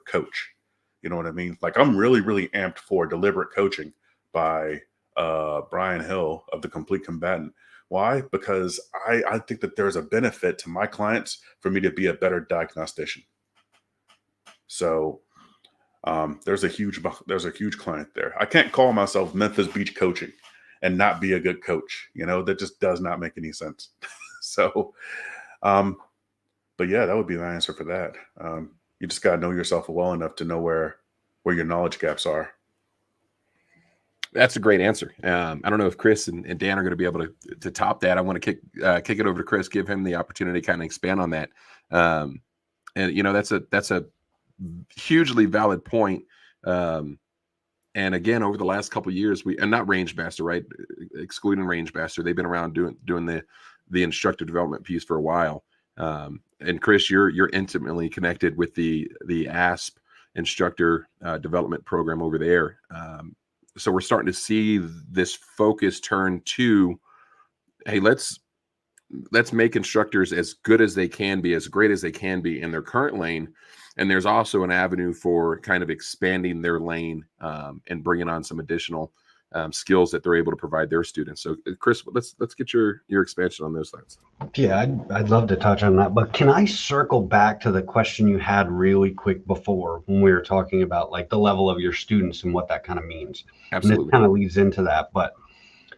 D: coach. You know what I mean? Like I'm really, really amped for Deliberate Coaching by Brian Hill of The Complete Combatant. Why? Because I think that there's a benefit to my clients for me to be a better diagnostician. So there's a huge client there. I can't call myself Memphis Beach Coaching and not be a good coach. That just does not make any sense. So, but yeah, that would be my answer for that. You just got to know yourself well enough to know where your knowledge gaps are.
A: That's a great answer. I don't know if Chris and Dan are going to be able to top that. I want to kick it over to Chris, give him the opportunity to kind of expand on that. And that's a hugely valid point. And again, over the last couple of years, and not Rangemaster, right? Excluding Rangemaster, they've been around doing the instructor development piece for a while. And Chris, you're intimately connected with the ASP instructor development program over there. So we're starting to see this focus turn to, hey, let's make instructors as good as they can be, as great as they can be in their current lane. And there's also an avenue for kind of expanding their lane and bringing on some additional skills that they're able to provide their students. So Chris, let's get your expansion on those things.
B: Yeah, I'd love to touch on that, but can I circle back to the question you had really quick before when we were talking about like the level of your students and what that kind of means?
A: Absolutely.
B: And this kind of leads into that, but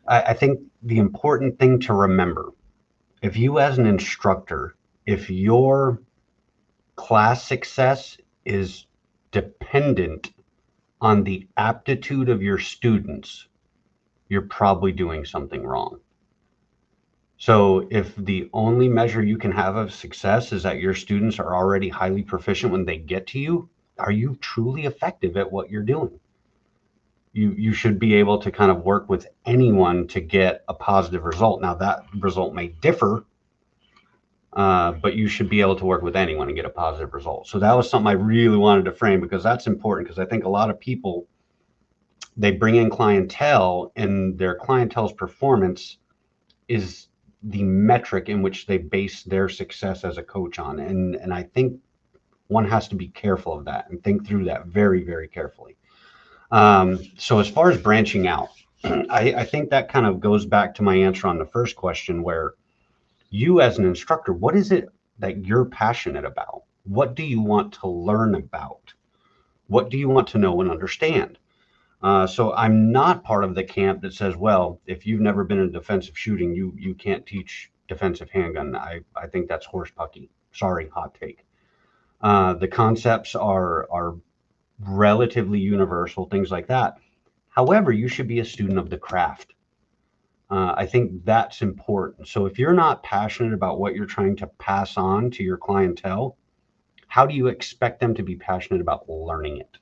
B: I think the important thing to remember, if you as an instructor, if your class success is dependent on the aptitude of your students, you're probably doing something wrong. So if the only measure you can have of success is that your students are already highly proficient when they get to you, are you truly effective at what you're doing? You should be able to kind of work with anyone to get a positive result. Now that result may differ, but you should be able to work with anyone and get a positive result. So that was something I really wanted to frame, because that's important, because I think a lot of people, they bring in clientele and their clientele's performance is the metric in which they base their success as a coach on. And I think one has to be careful of that and think through that very, very carefully. So as far as branching out, I think that kind of goes back to my answer on the first question, where you as an instructor, what is it that you're passionate about? What do you want to learn about? What do you want to know and understand? So I'm not part of the camp that says, well, if you've never been in defensive shooting, you can't teach defensive handgun. I think that's horse pucky. Sorry, hot take. The concepts are relatively universal, things like that. However, you should be a student of the craft. I think that's important. So if you're not passionate about what you're trying to pass on to your clientele, how do you expect them to be passionate about learning it?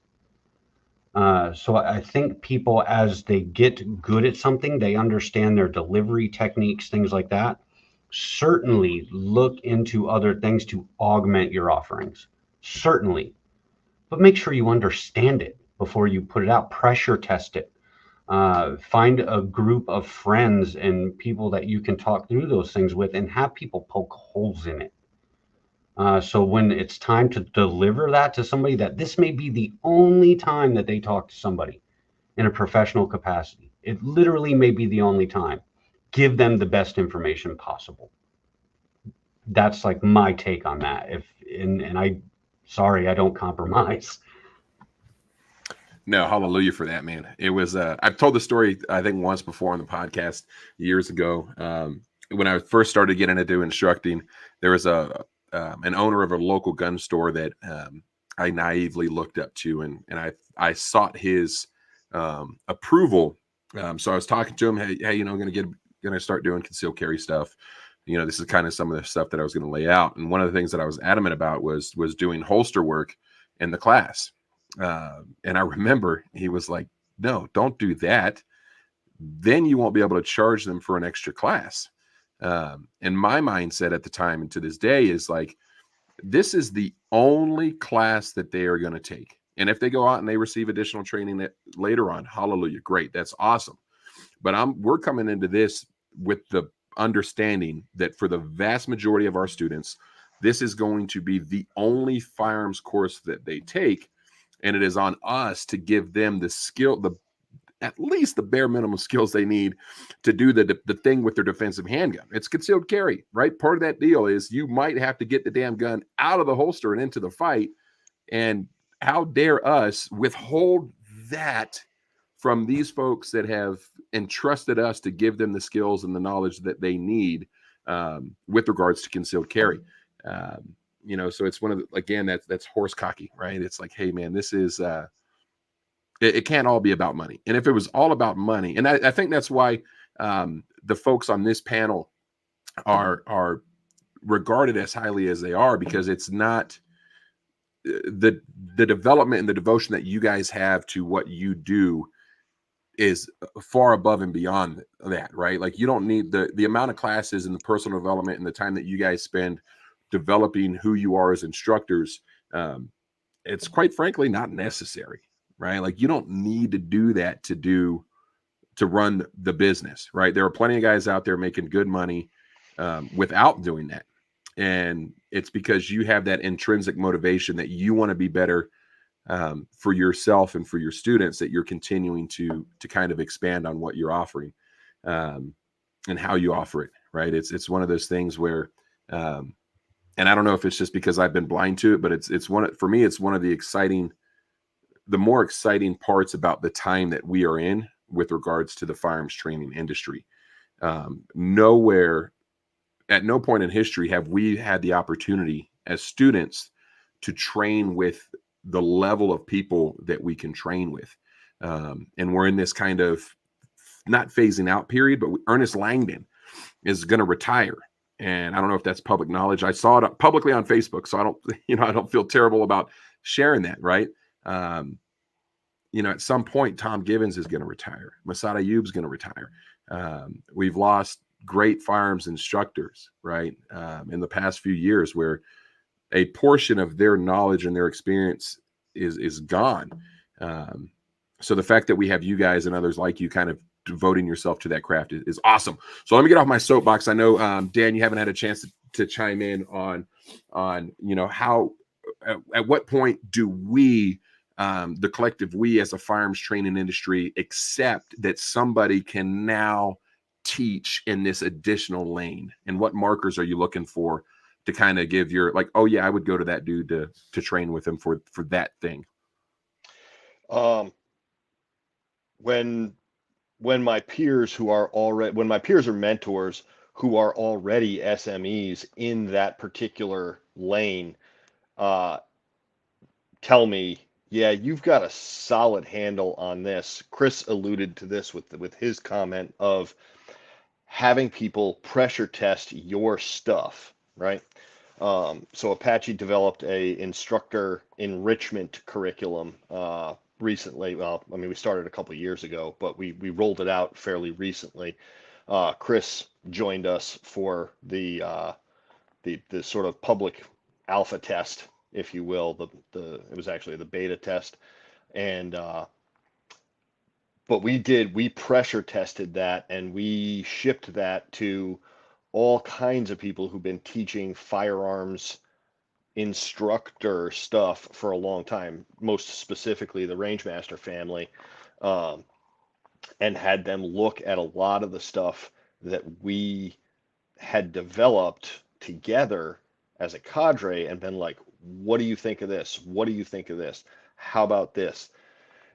B: So I think people, as they get good at something, they understand their delivery techniques, things like that. Certainly look into other things to augment your offerings. Certainly. But make sure you understand it before you put it out. Pressure test it. Find a group of friends and people that you can talk through those things with, and have people poke holes in it. So when it's time to deliver that to somebody, that this may be the only time that they talk to somebody in a professional capacity. It literally may be the only time. Give them the best information possible. That's like my take on that. Sorry, I don't compromise.
A: No, hallelujah for that, man. It was, I've told the story, I think, once before on the podcast years ago. When I first started getting into instructing, there was an owner of a local gun store that I naively looked up to, and I sought his approval. So I was talking to him, hey, going to start doing concealed carry stuff. This is kind of some of the stuff that I was going to lay out. And one of the things that I was adamant about was doing holster work in the class. And I remember he was like, no, don't do that. Then you won't be able to charge them for an extra class. And my mindset at the time and to this day is like, this is the only class that they are going to take. And if they go out and they receive additional training that later on, hallelujah, great. That's awesome. But we're coming into this with the understanding that for the vast majority of our students, this is going to be the only firearms course that they take, and it is on us to give them the skill, at least the bare minimum skills they need to do the thing with their defensive handgun. It's concealed carry, right? Part of that deal is you might have to get the damn gun out of the holster and into the fight. And how dare us withhold that from these folks that have entrusted us to give them the skills and the knowledge that they need with regards to concealed carry. So it's one of the, again, that's horse cocky, right? It's like, hey man, this is, it can't all be about money. And if it was all about money, and I think that's why the folks on this panel are regarded as highly as they are, because it's not the development and the devotion that you guys have to what you do is far above and beyond that, right? Like you don't need the amount of classes and the personal development and the time that you guys spend developing who you are as instructors. It's quite frankly not necessary. Right? Like you don't need to do that to run the business, right? There are plenty of guys out there making good money without doing that. And it's because you have that intrinsic motivation that you want to be better for yourself and for your students, that you're continuing to kind of expand on what you're offering and how you offer it, right? It's one of those things where, and I don't know if it's just because I've been blind to it, but for me, it's one of the more exciting parts about the time that we are in with regards to the firearms training industry. At no point in history have we had the opportunity as students to train with the level of people that we can train with. And we're in this kind of not phasing out period, but Ernest Langdon is going to retire. And I don't know if that's public knowledge. I saw it publicly on Facebook, so I don't feel terrible about sharing that, right? At some point, Tom Givens is going to retire. Masad Ayoub's going to retire. We've lost great firearms instructors, right? In the past few years, where a portion of their knowledge and their experience is gone. So the fact that we have you guys and others like you kind of devoting yourself to that craft is awesome. So let me get off my soapbox. I know, Dan, you haven't had a chance to chime in on how, at what point do we, the collective we as a firearms training industry, accept that somebody can now teach in this additional lane? And what markers are you looking for to kind of give your, like, oh yeah, I would go to that dude to train with him for that thing?
E: When my peers when my peers are mentors who are already SMEs in that particular lane, tell me, yeah, you've got a solid handle on this. Chris alluded to this with his comment of having people pressure test your stuff, right? So Apache developed a instructor enrichment curriculum recently. Well, I mean, we started a couple of years ago, but we rolled it out fairly recently. Chris joined us for the sort of public alpha test, if you will. It was actually the beta test, and but we pressure tested that, and we shipped that to all kinds of people who've been teaching firearms instructor stuff for a long time, most specifically the Rangemaster family, and had them look at a lot of the stuff that we had developed together as a cadre and been like, what do you think of this? What do you think of this? How about this?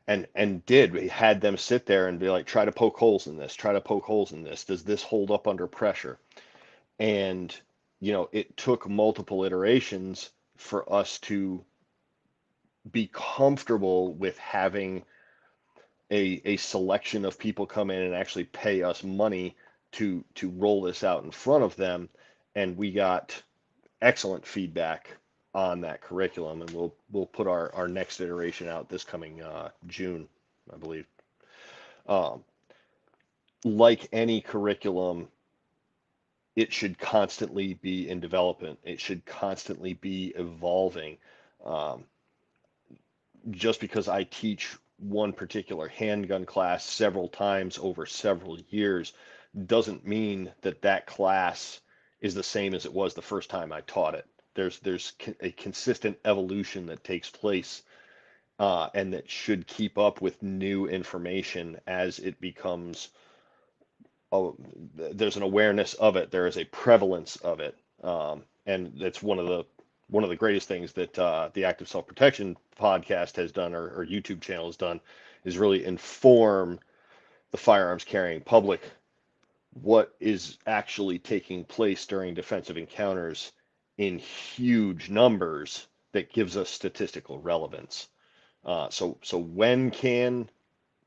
E: And we had them sit there and be like, try to poke holes in this, try to poke holes in this. Does this hold up under pressure? And, it took multiple iterations for us to be comfortable with having a selection of people come in and actually pay us money to roll this out in front of them. And we got excellent feedback on that curriculum, and we'll put our next iteration out this coming June, I believe. Like any curriculum, it should constantly be in development. It should constantly be evolving. Just because I teach one particular handgun class several times over several years doesn't mean that that class is the same as it was the first time I taught it. There's a consistent evolution that takes place, and that should keep up with new information as it becomes. Oh, there's an awareness of it. There is a prevalence of it, and that's one of the greatest things that the Active Self Protection podcast has done, or YouTube channel has done, is really inform the firearms carrying public what is actually taking place during defensive encounters in huge numbers that gives us statistical relevance. So when can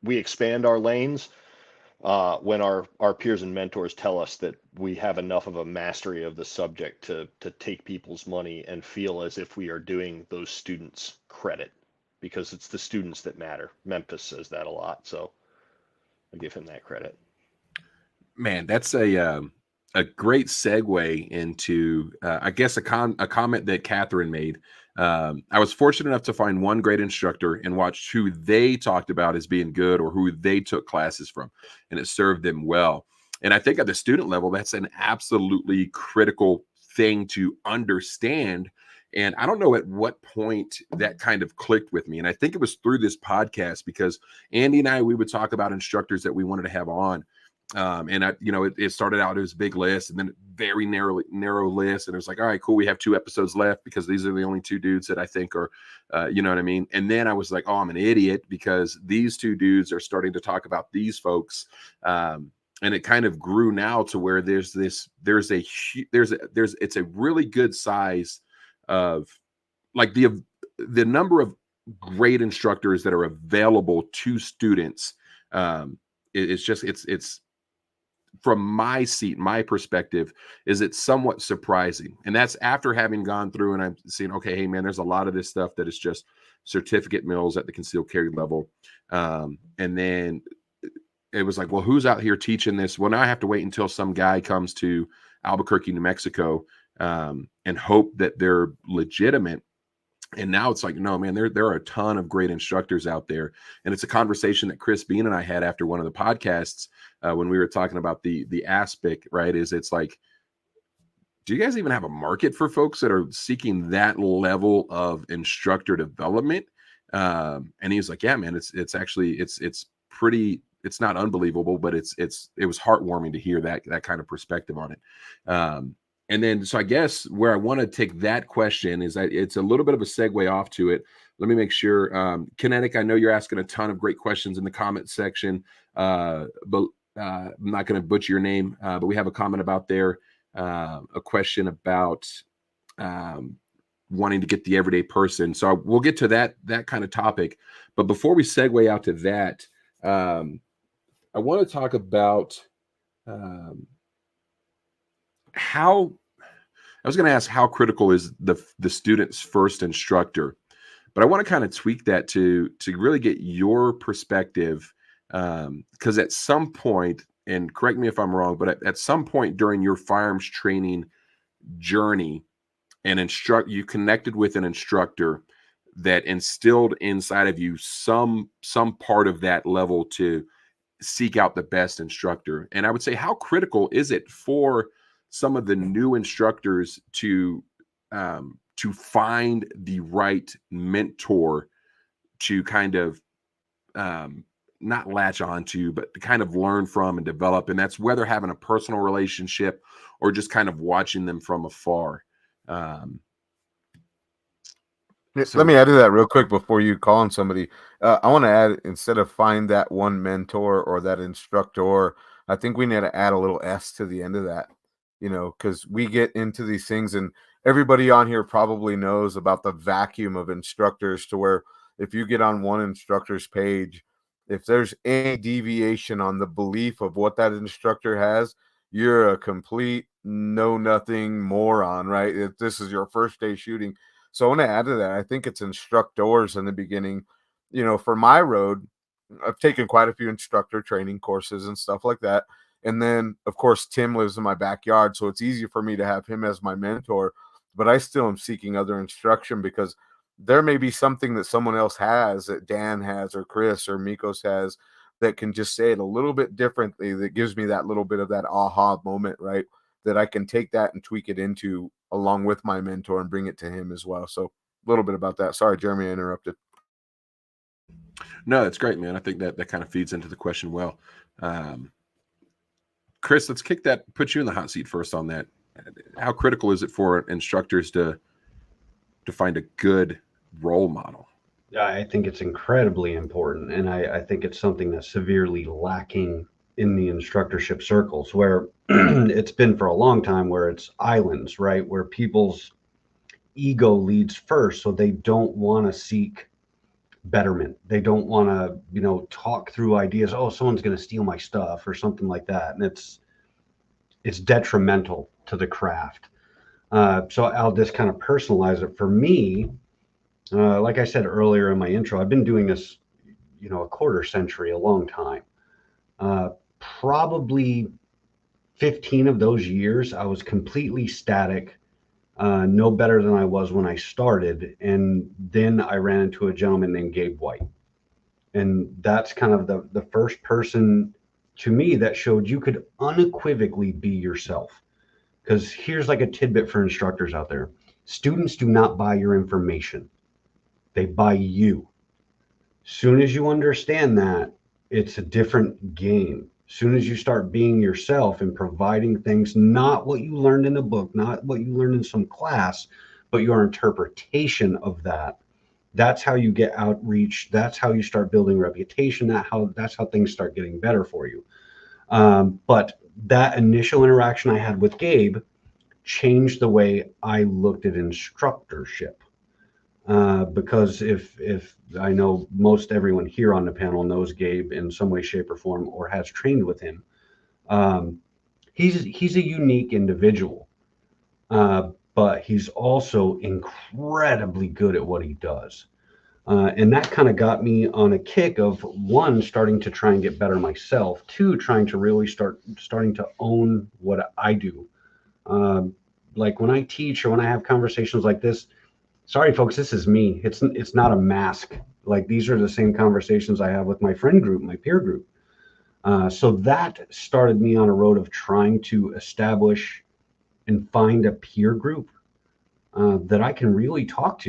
E: we expand our lanes? When our peers and mentors tell us that we have enough of a mastery of the subject to take people's money and feel as if we are doing those students credit, because it's the students that matter. Memphis says that a lot, so I give him that credit.
A: Man, that's a great segue into, I guess, a comment that Catherine made. I was fortunate enough to find one great instructor and watch who they talked about as being good or who they took classes from, and it served them well. And I think at the student level, that's an absolutely critical thing to understand. And I don't know at what point that kind of clicked with me. And I think it was through this podcast, because Andy and we would talk about instructors that we wanted to have on. And it started out as a big list, and then very narrow list. And it was like, all right, cool. We have 2 episodes left because these are the only 2 dudes that I think are, you know what I mean? And then I was like, oh, I'm an idiot because these 2 dudes are starting to talk about these folks. And it kind of grew now to where it's a really good size of like the number of great instructors that are available to students. It's from my seat, my perspective, is it's somewhat surprising. And that's after having gone through and I'm seeing, okay, hey man, there's a lot of this stuff that is just certificate mills at the concealed carry level. And then it was like, well, who's out here teaching this? Well, now I have to wait until some guy comes to Albuquerque, New Mexico, and hope that they're legitimate. And now it's like, no, man, there are a ton of great instructors out there. And it's a conversation that Chris Bean and I had after one of the podcasts when we were talking about the aspect, right? It's like, do you guys even have a market for folks that are seeking that level of instructor development? And he's like, yeah, man, it's actually pretty, it's not unbelievable, but it was heartwarming to hear that kind of perspective on it. And then, so I guess where I want to take that question is that it's a little bit of a segue off to it. Let me make sure. Kinetic, I know you're asking a ton of great questions in the comment section, but I'm not going to butcher your name, but we have a comment about there, a question about wanting to get the everyday person. So we'll get to that kind of topic. But before we segue out to that, I want to talk about how I was going to ask how critical is the student's first instructor, but I want to kind of tweak that to really get your perspective, because at some point, and correct me if I'm wrong, but at some point during your firearms training journey, you connected with an instructor that instilled inside of you some part of that level to seek out the best instructor. And I would say, how critical is it for some of the new instructors to find the right mentor to kind of not latch onto, but to kind of learn from and develop? And that's whether having a personal relationship or just kind of watching them from afar.
F: Let me add to that real quick before you call on somebody. I want to add, instead of find that one mentor or that instructor, I think we need to add a little S to the end of that. Because we get into these things, and everybody on here probably knows about the vacuum of instructors, to where if you get on one instructor's page, if there's any deviation on the belief of what that instructor has, you're a complete know-nothing moron, right? If this is your first day shooting. So I want to add to that. I think it's instructors in the beginning. For my road, I've taken quite a few instructor training courses and stuff like that. And then, of course, Tim lives in my backyard, so it's easy for me to have him as my mentor. But I still am seeking other instruction, because there may be something that someone else has, that Dan has or Chris or Mikos has, that can just say it a little bit differently, that gives me that little bit of that aha moment, right? That I can take that and tweak it into along with my mentor and bring it to him as well. So a little bit about that. Sorry, Jeremy, I interrupted.
A: No, that's great, man. I think that kind of feeds into the question well. Chris, let's put you in the hot seat first on that. How critical is it for instructors to find a good role model?
B: I think it's incredibly important. And I think it's something that's severely lacking in the instructorship circles, where it's been for a long time, where it's islands, right? Where people's ego leads first. So they don't want to seek betterment. They don't want to, talk through ideas. Oh, someone's going to steal my stuff or something like that. And it's detrimental to the craft. So I'll just kind of personalize it for me. Like I said earlier in my intro, I've been doing this, a quarter century, a long time. Probably 15 of those years, I was completely static, no better than I was when I started. And then I ran into a gentleman named Gabe White. And that's kind of the first person to me that showed you could unequivocally be yourself. Because here's like a tidbit for instructors out there. Students do not buy your information. They buy you. Soon as you understand that, it's a different game. Soon as you start being yourself and providing things, not what you learned in a book, not what you learned in some class, but your interpretation of that. That's how you get outreach. That's how you start building reputation. That's how things start getting better for you. But that initial interaction I had with Gabe changed the way I looked at instructorship. Because if I know most everyone here on the panel knows Gabe in some way, shape, or form, or has trained with him, he's a unique individual, but he's also incredibly good at what he does. And that kind of got me on a kick of, one, starting to try and get better myself, two, trying to really starting to own what I do. Like when I teach or when I have conversations like this, sorry, folks, this is me. It's not a mask. Like, these are the same conversations I have with my friend group, my peer group. So that started me on a road of trying to establish and find a peer group that I can really talk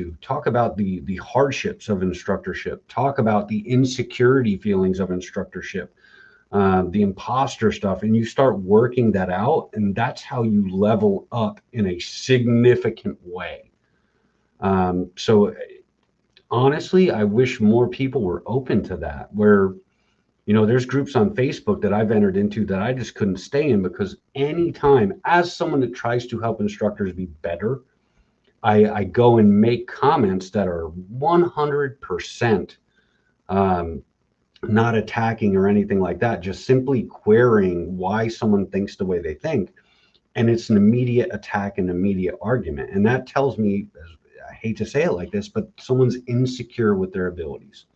B: about the hardships of instructorship, talk about the insecurity feelings of instructorship, the imposter stuff, and you start working that out, and that's how you level up in a significant way. So honestly, I wish more people were open to that, where, there's groups on Facebook that I've entered into that I just couldn't stay in, because anytime, as someone that tries to help instructors be better, I go and make comments that are 100% not attacking or anything like that, just simply querying why someone thinks the way they think. And it's an immediate attack and immediate argument. And that tells me, I hate to say it like this, but someone's insecure with their abilities.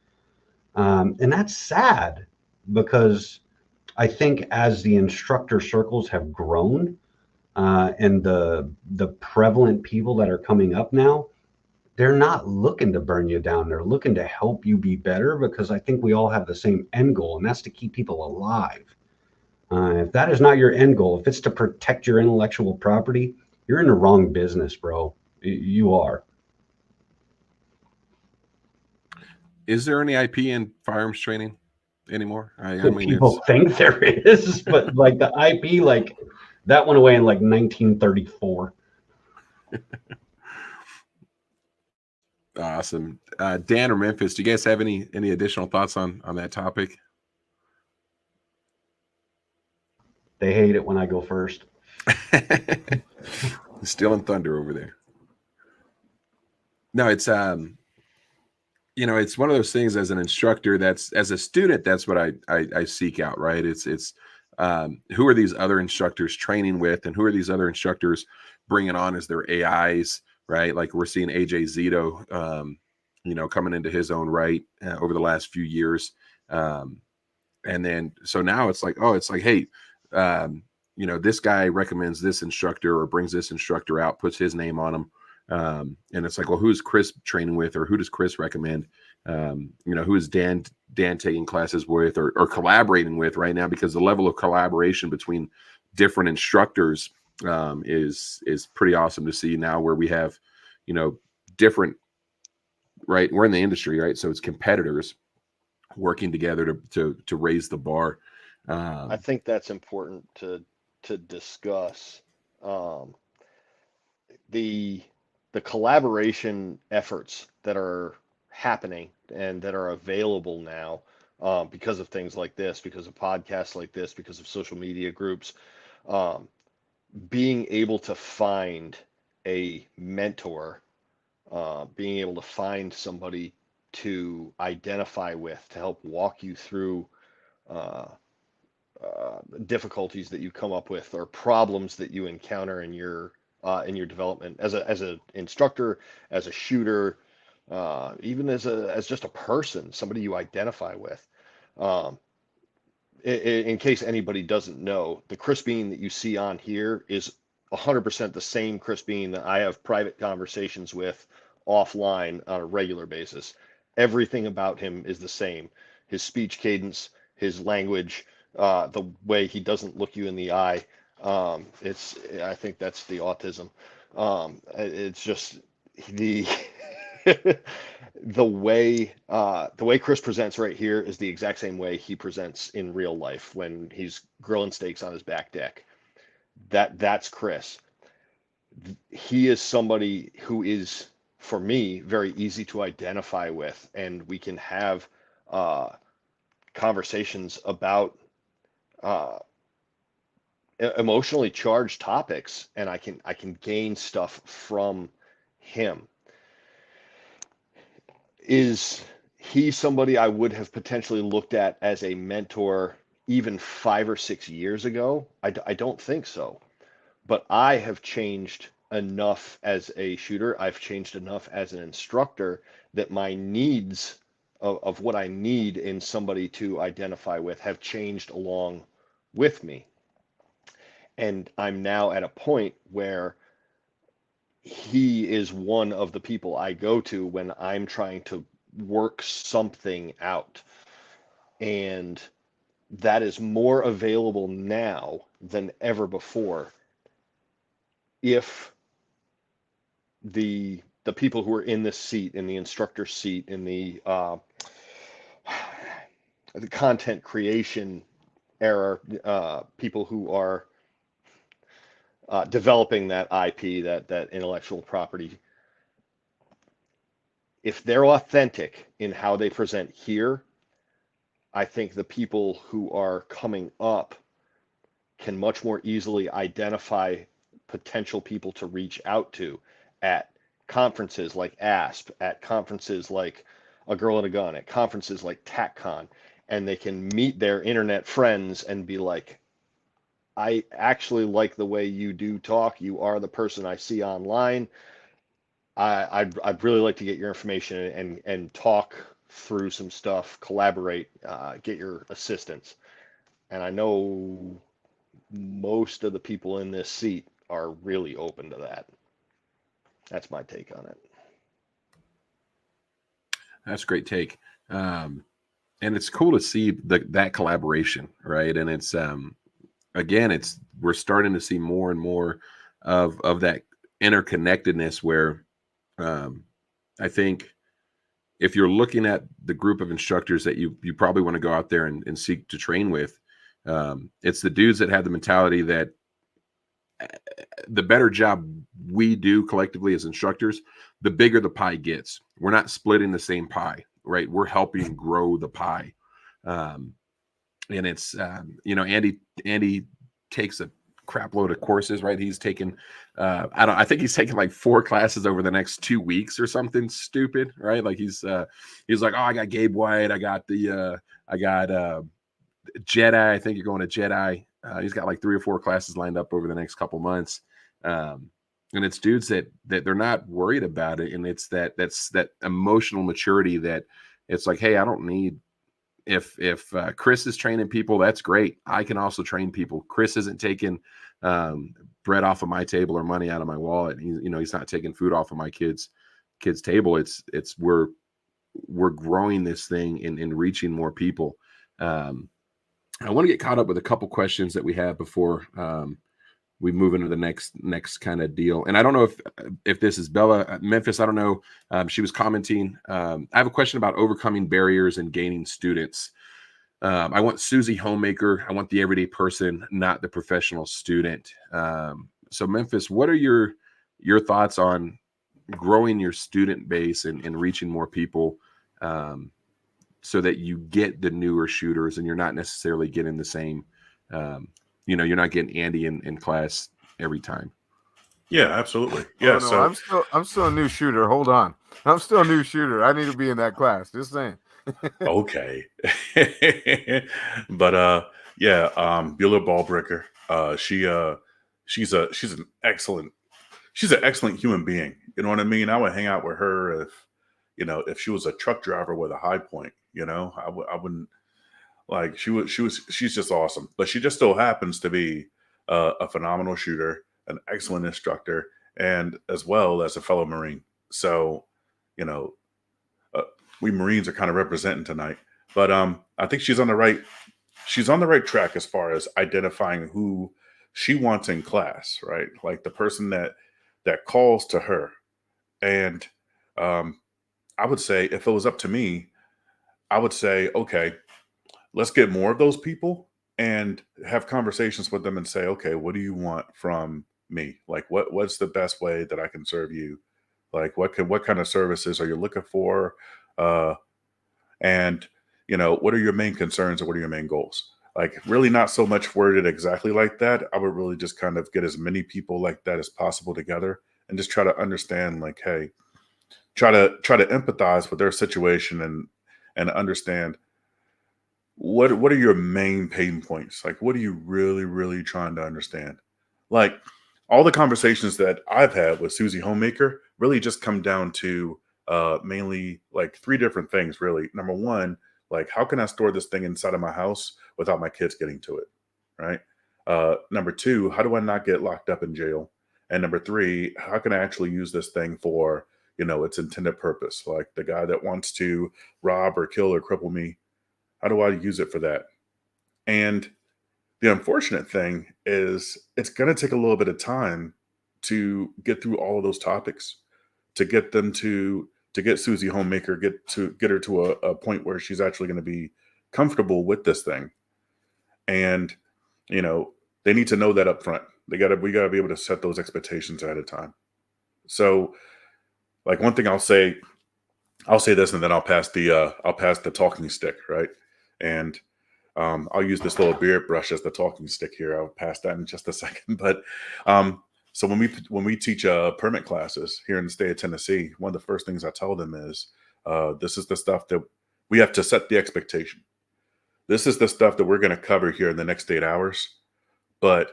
B: And that's sad, because I think as the instructor circles have grown, and the prevalent people that are coming up now, they're not looking to burn you down. They're looking to help you be better, because I think we all have the same end goal, and that's to keep people alive. If that is not your end goal, if it's to protect your intellectual property, you're in the wrong business, bro. You are.
A: Is there any IP in firearms training anymore? I mean,
B: People think there is, but like the IP, like that went away in like 1934.
A: Awesome. Dan or Memphis, do you guys have any additional thoughts on that topic?
B: They hate it when I go first.
A: Stealing thunder over there. No, it's it's one of those things. As an instructor, as a student, that's what I seek out, right? It's who are these other instructors training with, and who are these other instructors bringing on as their AIs, right? Like we're seeing AJ Zito, coming into his own right over the last few years. And then, so now it's like, hey, this guy recommends this instructor or brings this instructor out, puts his name on him. And it's like, well, who's Chris training with, or who does Chris recommend? Who is Dan taking classes with, or collaborating with right now, because the level of collaboration between different instructors is pretty awesome to see now, where we have, different, right? We're in the industry, right? So it's competitors working together to raise the bar.
E: I think that's important to discuss. The collaboration efforts that are happening and that are available now, because of things like this, because of podcasts like this, because of social media groups, being able to find a mentor, being able to find somebody to identify with, to help walk you through difficulties that you come up with, or problems that you encounter in your development as an instructor, as a shooter, even as just a person, somebody you identify with. In case anybody doesn't know, the Chris Bean that you see on here is 100% the same Chris Bean that I have private conversations with offline on a regular basis. Everything about him is the same. His speech cadence, his language, the way he doesn't look you in the eye. I think that's the autism. It's just the the way Chris presents right here is the exact same way he presents in real life when he's grilling steaks on his back deck. That's Chris. He is somebody who is, for me, very easy to identify with, and we can have conversations about emotionally charged topics, and I can gain stuff from him. Is he somebody I would have potentially looked at as a mentor even 5 or 6 years ago? I don't think so. But I have changed enough as a shooter. I've changed enough as an instructor that my needs of what I need in somebody to identify with have changed along with me. And I'm now at a point where he is one of the people I go to when I'm trying to work something out. And that is more available now than ever before. If the people who are in this seat, in the instructor seat, in the content creation era, people who are developing that IP, that intellectual property, if they're authentic in how they present here, I think the people who are coming up can much more easily identify potential people to reach out to at conferences like ASP, at conferences like A Girl and a Gun, at conferences like TACCon, and they can meet their internet friends and be like, I actually like the way you do talk. You are the person I see online. I'd really like to get your information and talk through some stuff, collaborate, get your assistance. And I know most of the people in this seat are really open to that. That's my take on it.
A: That's a great take. And it's cool to see that collaboration, right? And it's again, we're starting to see more and more of that interconnectedness where I think if you're looking at the group of instructors that you probably want to go out there and seek to train with, it's the dudes that have the mentality that the better job we do collectively as instructors, the bigger the pie gets. We're not splitting the same pie, right? We're helping grow the pie. And it's, Andy takes a crap load of courses, right? He's taken, I think he's taken like 4 classes over the next 2 weeks or something stupid, right? Like he's like, oh, I got Gabe White. I got Jedi. I think you're going to Jedi. He's got like 3 or 4 classes lined up over the next couple months. And it's dudes that they're not worried about it. And it's that's that emotional maturity that it's like, hey, I don't need, if Chris is training people, that's great. I can also train people. Chris isn't taking bread off of my table or money out of my wallet. He's not taking food off of my kids' table. It's we're growing this thing and reaching more people. I want to get caught up with a couple questions that we have before we move into the next kind of deal. And I don't know if this is Bella Memphis. I don't know. She was commenting. I have a question about overcoming barriers and gaining students. I want Susie Homemaker. I want the everyday person, not the professional student. So Memphis, what are your thoughts on growing your student base and reaching more people so that you get the newer shooters and you're not necessarily getting the same, you're not getting Andy in class every time.
D: Yeah, absolutely. Yeah.
F: Oh, no, I'm still a new shooter. Hold on. I'm still a new shooter. I need to be in that class. Just saying.
D: Okay. But Beulah Ballbricker, she's an excellent human being. You know what I mean? I would hang out with her if she was a truck driver with a high point, I wouldn't like, she's just awesome, but she just so happens to be a phenomenal shooter, an excellent instructor, and as well as a fellow Marine. So, we Marines are kind of representing tonight, but I think she's on the right track as far as identifying who she wants in class, right? Like the person that calls to her. And I would say if it was up to me, I would say, okay, let's get more of those people and have conversations with them and say, okay, what do you want from me? Like what's the best way that I can serve you? Like what kind of services are you looking for? And what are your main concerns and what are your main goals? Like really not so much worded exactly like that. I would really just kind of get as many people like that as possible together and just try to understand, like, hey, try to empathize with their situation and understand what are your main pain points? Like, what are you really, really trying to understand? Like all the conversations that I've had with Susie Homemaker really just come down to mainly like three different things, really. Number one, like, how can I store this thing inside of my house without my kids getting to it? Right. Number two, how do I not get locked up in jail? And number three, how can I actually use this thing for, its intended purpose? Like the guy that wants to rob or kill or cripple me, how do I use it for that? And the unfortunate thing is it's going to take a little bit of time to get through all of those topics, to get them to get Susie Homemaker, get her to a point where she's actually going to be comfortable with this thing. And, they need to know that up front. We got to be able to set those expectations ahead of time. So like one thing I'll say this and then I'll pass the talking stick. Right. And I'll use this little beard brush as the talking stick here. I'll pass that in just a second. But so when we teach permit classes here in the state of Tennessee, one of the first things I tell them is this is the stuff that we have to set the expectation. This is the stuff that we're going to cover here in the next 8 hours. But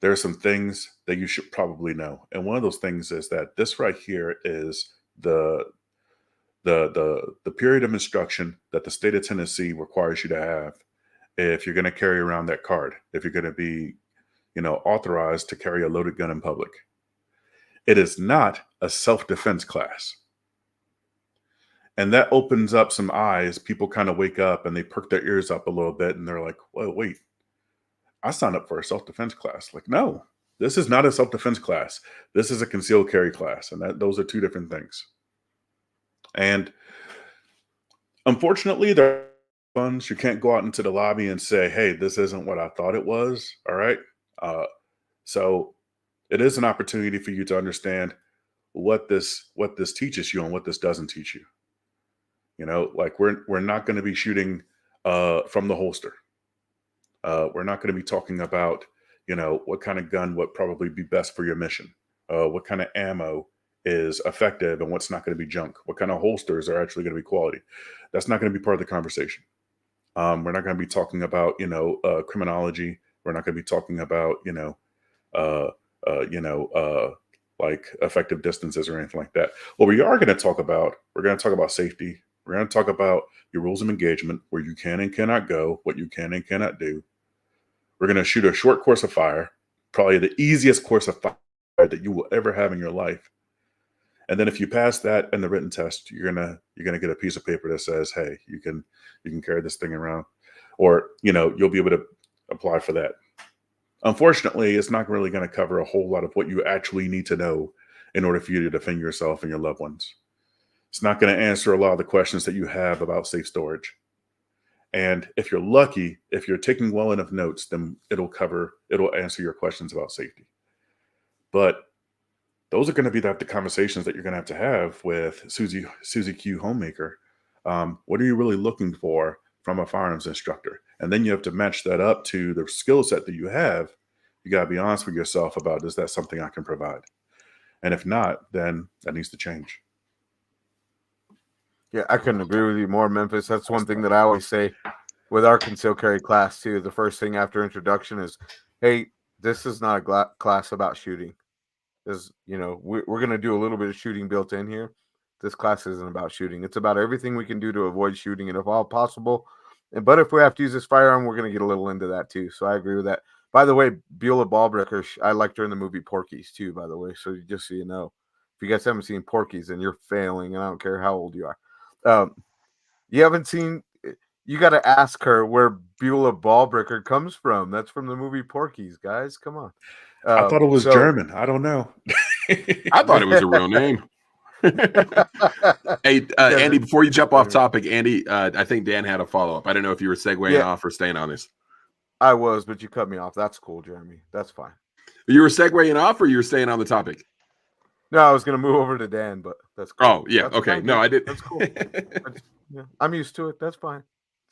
D: there are some things that you should probably know. And one of those things is that this right here is the period of instruction that the state of Tennessee requires you to have if you're going to carry around that card, if you're going to be, authorized to carry a loaded gun in public. It is not a self-defense class. And that opens up some eyes. People kind of wake up and they perk their ears up a little bit and they're like, well, wait, I signed up for a self-defense class. Like, no, this is not a self-defense class. This is a concealed carry class. And those are two different things. And unfortunately, there are funds. You can't go out into the lobby and say, hey, this isn't what I thought it was. All right. So it is an opportunity for you to understand what this teaches you and what this doesn't teach you. Like we're not going to be shooting from the holster. We're not going to be talking about, what kind of gun would probably be best for your mission. What kind of ammo is effective and what's not going to be junk. What kind of holsters are actually going to be quality. That's not going to be part of the conversation. We're not going to be talking about, criminology. We're not going to be talking about, like effective distances or anything like that. What we are going to talk about, we're going to talk about safety. We're going to talk about your rules of engagement, where you can and cannot go, what you can and cannot do. We're going to shoot a short course of fire. probably the easiest course of fire that you will ever have in your life. And then if you pass that and the written test, you're gonna get a piece of paper that says, hey, you can carry this thing around, or you'll be able to apply for that. Unfortunately, it's not really going to cover a whole lot of what you actually need to know in order for you to defend yourself and your loved ones. It's not going to answer a lot of the questions that you have about safe storage. And if you're lucky, if you're taking well enough notes, then it'll answer your questions about safety. But those are going to be the conversations that you're going to have with Susie Q Homemaker. What are you really looking for from a firearms instructor? And then you have to match that up to the skill set that you have. You got to be honest with yourself about, is that something I can provide? And if not, then that needs to change.
F: Yeah, I couldn't agree with you more, Memphis. That's one thing that I always say with our concealed carry class too. The first thing after introduction is, hey, this is not a class about shooting. We're going to do a little bit of shooting built in here. This class isn't about shooting. It's about everything we can do to avoid shooting, and if all possible. But if we have to use this firearm, we're going to get a little into that too. So I agree with that. By the way, Beulah Ballbreaker, I liked her in the movie Porky's too, by the way. So just so you know, if you guys haven't seen Porky's, then you're failing, and I don't care how old you are. You haven't seen, you got to ask her where Beulah Ballbreaker comes from. That's from the movie Porky's, guys. Come on.
D: I thought it was German. I don't know.
A: I thought it was a real name. Hey, Andy, before you jump off topic, Andy, I think Dan had a follow-up. I don't know if you were segueing off or staying on this.
F: I was, but you cut me off. That's cool, Jeremy. That's fine.
A: You were segueing off, or you were staying on the topic?
F: No, I was going to move over to Dan, but that's cool.
A: Oh, yeah.
F: That's
A: okay.
F: fine,
A: No, I did.
F: That's cool. I'm used to it. That's fine.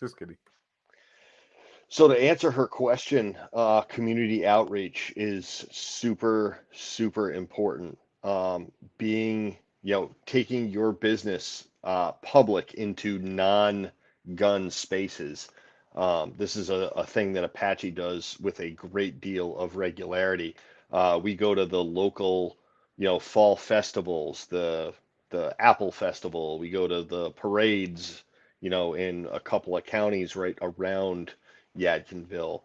F: Just kidding.
E: So to answer her question, community outreach is super, super important. Taking your business public into non-gun spaces. This is a thing that Apache does with a great deal of regularity. We go to the local, fall festivals, the Apple Festival. We go to the parades, in a couple of counties right around Yadkinville.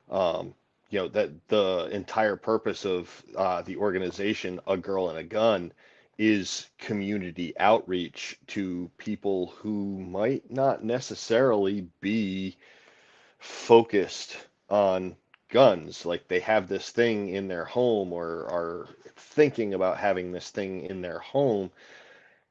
E: That the entire purpose of the organization, A Girl and a Gun, is community outreach to people who might not necessarily be focused on guns. Like they have this thing in their home or are thinking about having this thing in their home,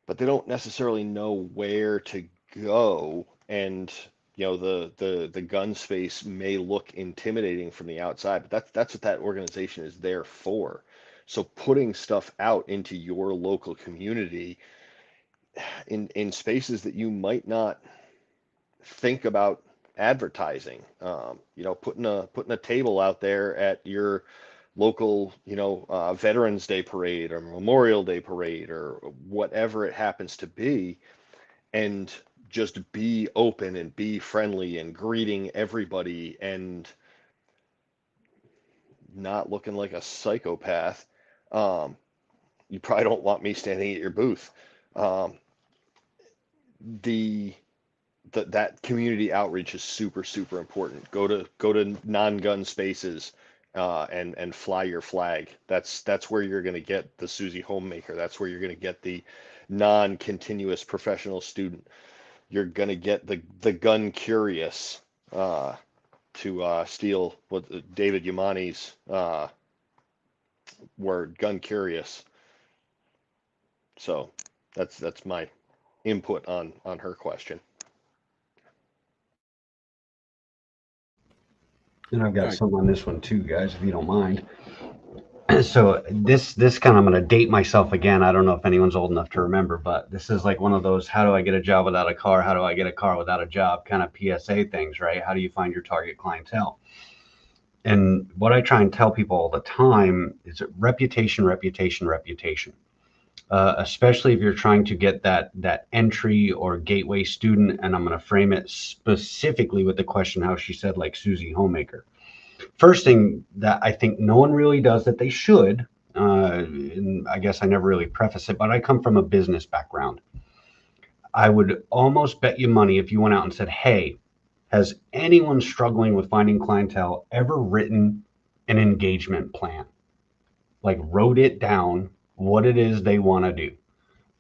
E: but they don't necessarily know where to go. And the gun space may look intimidating from the outside, but that's what that organization is there for. So putting stuff out into your local community in spaces that you might not think about advertising, putting a table out there at your local, Veterans Day parade or Memorial Day parade or whatever it happens to be, and just be open and be friendly and greeting everybody and not looking like a psychopath. You probably don't want me standing at your booth. That community outreach is super, super important. Go to non-gun spaces and fly your flag. That's where you're going to get the Susie Homemaker. That's where you're going to get the non-continuous professional student. You're going to get the gun curious to steal what David Yamani's word, gun curious. So that's my input on her question.
B: And I've got some on this one too, guys, if you don't mind. So this kind of, I'm going to date myself again. I don't know if anyone's old enough to remember, but this is like one of those, how do I get a job without a car? How do I get a car without a job kind of PSA things, right? How do you find your target clientele? And what I try and tell people all the time is reputation, reputation, reputation. Especially if you're trying to get that entry or gateway student. And I'm going to frame it specifically with the question, how she said, like Susie Homemaker. First thing that I think no one really does that they should, and I guess I never really preface it, but I come from a business background. I would almost bet you money if you went out and said, hey, has anyone struggling with finding clientele ever written an engagement plan, like wrote it down, what it is they want to do.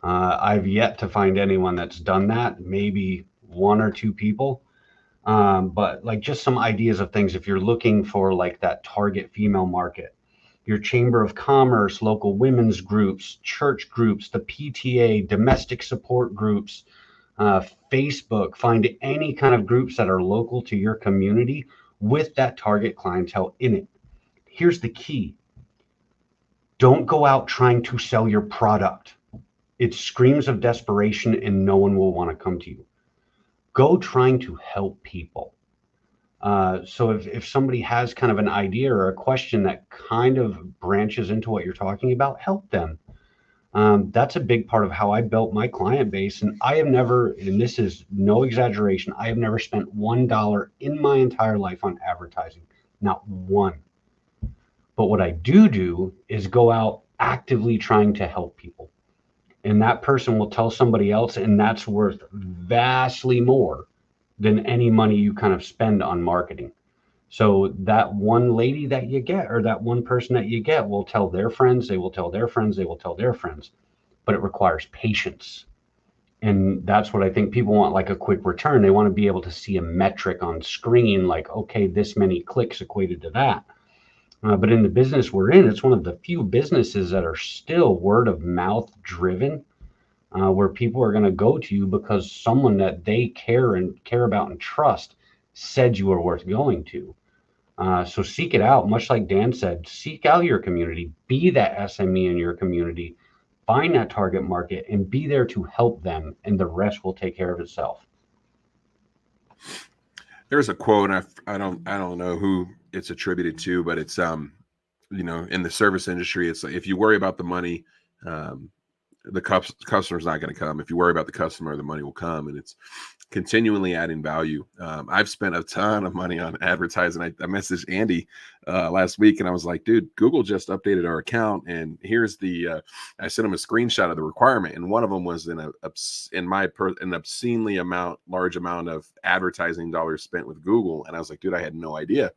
B: I've yet to find anyone that's done that, maybe one or two people. But like just some ideas of things, if you're looking for like that target female market, your chamber of commerce, local women's groups, church groups, the PTA, domestic support groups, Facebook, find any kind of groups that are local to your community with that target clientele in it. Here's the key. Don't go out trying to sell your product. It screams of desperation and no one will want to come to you. Go trying to help people. So if somebody has kind of an idea or a question that kind of branches into what you're talking about, help them. That's a big part of how I built my client base. And I have never, and this is no exaggeration, I have never spent $1 in my entire life on advertising, not one. But what I do is go out actively trying to help people. And that person will tell somebody else, and that's worth vastly more than any money you kind of spend on marketing. So that one lady that you get, or that one person that you get, will tell their friends, they will tell their friends, they will tell their friends, but it requires patience. And that's what I think people want, like a quick return. They want to be able to see a metric on screen, like, okay, this many clicks equated to that. But in the business we're in, it's one of the few businesses that are still word of mouth driven, where people are going to go to you because someone that they care about and trust said you were worth going to. So seek it out. Much like Dan said, seek out your community, be that SME in your community, find that target market and be there to help them, and the rest will take care of itself.
A: There's a quote, and I don't know who it's attributed to, but it's in the service industry, it's like, if you worry about the money, the customer's not going to come. If you worry about the customer, the money will come. And it's continually adding value. I've spent a ton of money on advertising. I messaged Andy last week and I was like, dude, Google just updated our account, and here's the I sent him a screenshot of the requirement, and one of them was an obscenely large amount of advertising dollars spent with Google. And I was like, dude, I had no idea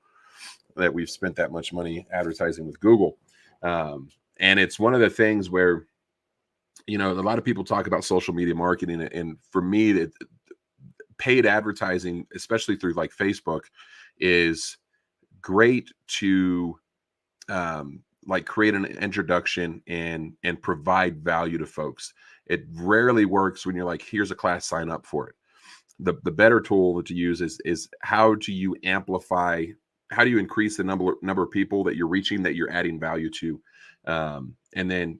A: that we've spent that much money advertising with Google. And it's one of the things where, a lot of people talk about social media marketing, and for me, that paid advertising, especially through like Facebook, is great to like create an introduction and provide value to folks. It rarely works when you're like, here's a class, sign up for it. The better tool to use is how do you increase the number of people that you're reaching, that you're adding value to, and then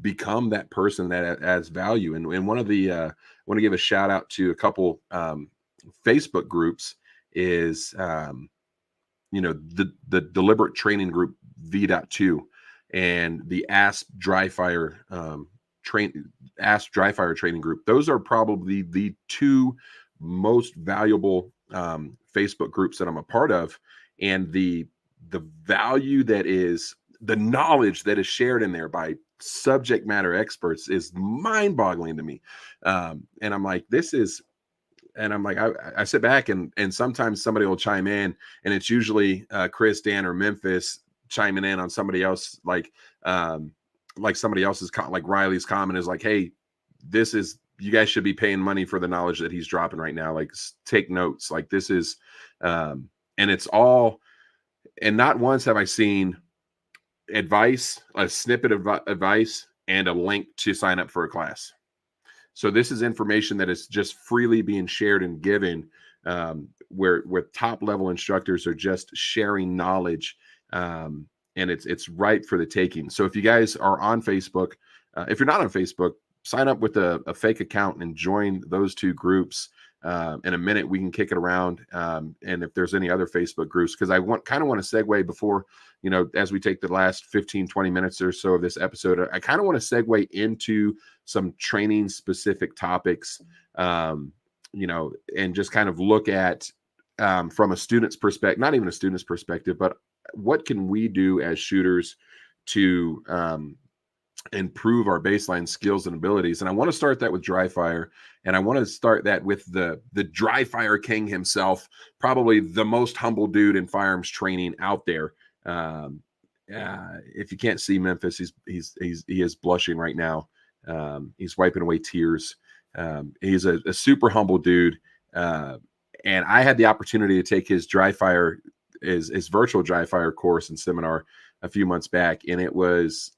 A: become that person that adds value. And one of the I want to give a shout out to a couple Facebook groups is the Deliberate Training Group V.2 and the Ask Dryfire Training Group. Those are probably the two most valuable Facebook groups that I'm a part of, and the value that is, the knowledge that is shared in there by subject matter experts is mind-boggling to me. And I'm like, I sit back and sometimes somebody will chime in, and it's usually Chris, Dan, or Memphis chiming in on somebody else, like somebody else's, like Riley's comment is like, hey, you guys should be paying money for the knowledge that he's dropping right now. Like, take notes. Like, this is, and it's all, and not once have I seen advice, a snippet of advice, and a link to sign up for a class. So this is information that is just freely being shared and given, where top level instructors are just sharing knowledge, and it's ripe for the taking. So if you guys are on Facebook, if you're not on Facebook, sign up with a fake account and join those two groups. In a minute, we can kick it around. And if there's any other Facebook groups, because I kind of want to segue before, as we take the last 15, 20 minutes or so of this episode, I kind of want to segue into some training specific topics, and just kind of look at, from a student's perspective, not even a student's perspective, but what can we do as shooters to improve our baseline skills and abilities. And I want to start that with dry fire, and I want to start that with the dry fire king himself, probably the most humble dude in firearms training out there, If you can't see Memphis, he is blushing right now. He's wiping away tears. He's a super humble dude. And I had the opportunity to take his his virtual dry fire course and seminar a few months back. And it was,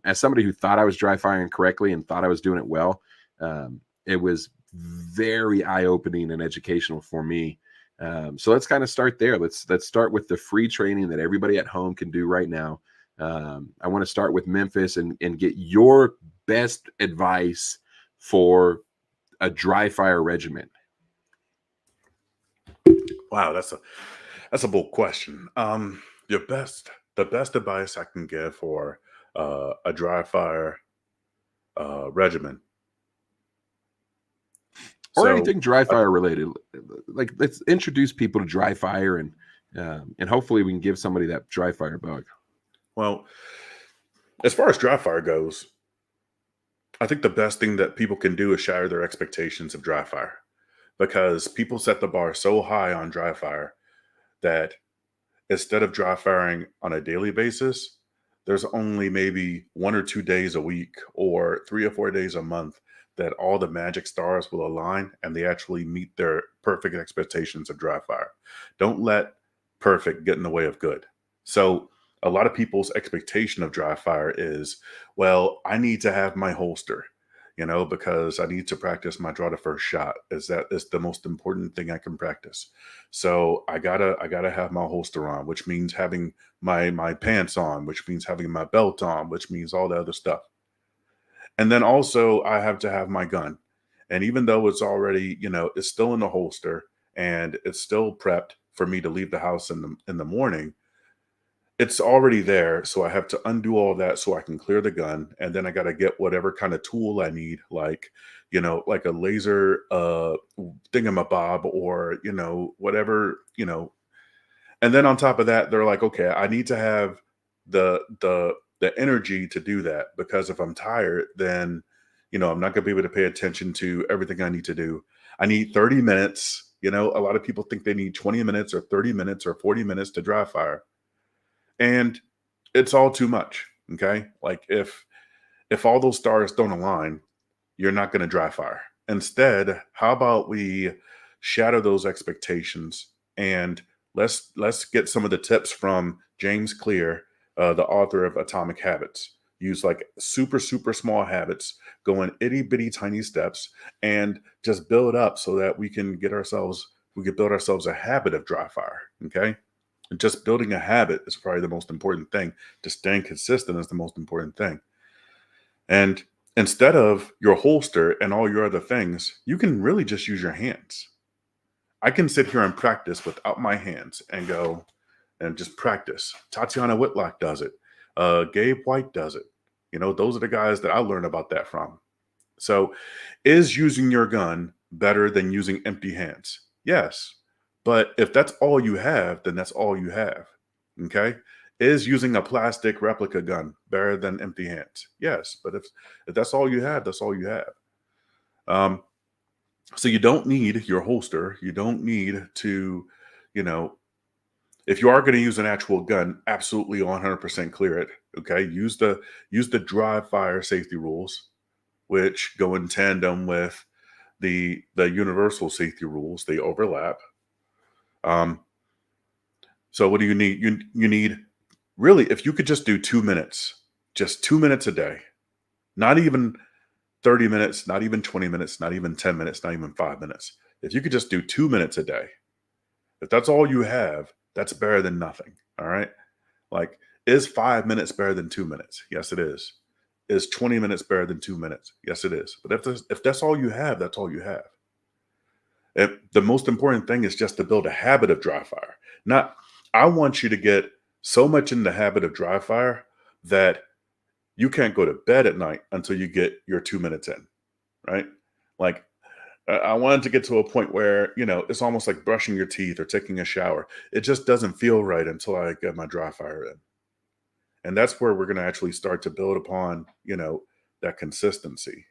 A: as somebody who thought I was dry firing correctly and thought I was doing it well, it was very eye-opening and educational for me. So let's kind of start there. Let's start with the free training that everybody at home can do right now. I want to start with Memphis and get your best advice for a dry fire regimen.
D: Wow, that's a bold question. The best advice I can give for a dry fire regimen.
A: Or anything dry fire related. Like, let's introduce people to dry fire, and hopefully we can give somebody that dry fire bug.
D: Well, as far as dry fire goes, I think the best thing that people can do is shatter their expectations of dry fire, because people set the bar so high on dry fire that instead of dry firing on a daily basis, there's only maybe 1 or 2 days a week or 3 or 4 days a month that all the magic stars will align and they actually meet their perfect expectations of dry fire. Don't let perfect get in the way of good. So a lot of people's expectation of dry fire is, well, I need to have my holster, because I need to practice my draw to first shot. That is the most important thing I can practice. So I gotta have my holster on, which means having my pants on, which means having my belt on, which means all the other stuff. And then also I have to have my gun. And even though it's already, it's still in the holster and it's still prepped for me to leave the house in the morning, it's already there. So I have to undo all that so I can clear the gun. And then I got to get whatever kind of tool I need, like a laser thingamabob or, whatever, And then on top of that, they're like, okay, I need to have the energy to do that, because if I'm tired, then, I'm not going to be able to pay attention to everything I need to do. I need 30 minutes. A lot of people think they need 20 minutes or 30 minutes or 40 minutes to dry fire. And it's all too much. Okay. Like if all those stars don't align, you're not going to dry fire. Instead, how about we shatter those expectations and let's get some of the tips from James Clear, the author of Atomic Habits. Use like super, super small habits, go in itty bitty tiny steps, and just build up so that we can build ourselves a habit of dry fire. Okay. And just building a habit is probably the most important thing. Just staying consistent is the most important thing. And instead of your holster and all your other things, you can really just use your hands. I can sit here and practice without my hands and go and just practice. Tatiana Whitlock does it. Gabe White does it. Those are the guys that I learned about that from. So is using your gun better than using empty hands? Yes. But if that's all you have, then that's all you have. Okay. Is using a plastic replica gun better than empty hands? Yes. But if that's all you have, that's all you have. So you don't need your holster. You don't need to, if you are going to use an actual gun, absolutely 100% clear it. Okay. Use the dry fire safety rules, which go in tandem with the universal safety rules. They overlap. So what do you need? You need, really, if you could just do 2 minutes, just 2 minutes a day, not even 30 minutes, not even 20 minutes, not even 10 minutes, not even 5 minutes. If you could just do 2 minutes a day, if that's all you have, that's better than nothing. All right. Like, is 5 minutes better than 2 minutes? Yes, it is. Is 20 minutes better than 2 minutes? Yes, it is. But if that's all you have, that's all you have. The most important thing is just to build a habit of dry fire. I want you to get so much in the habit of dry fire that you can't go to bed at night until you get your 2 minutes in, right? Like, I wanted to get to a point where, it's almost like brushing your teeth or taking a shower. It just doesn't feel right until I get my dry fire in. And that's where we're going to actually start to build upon, that consistency,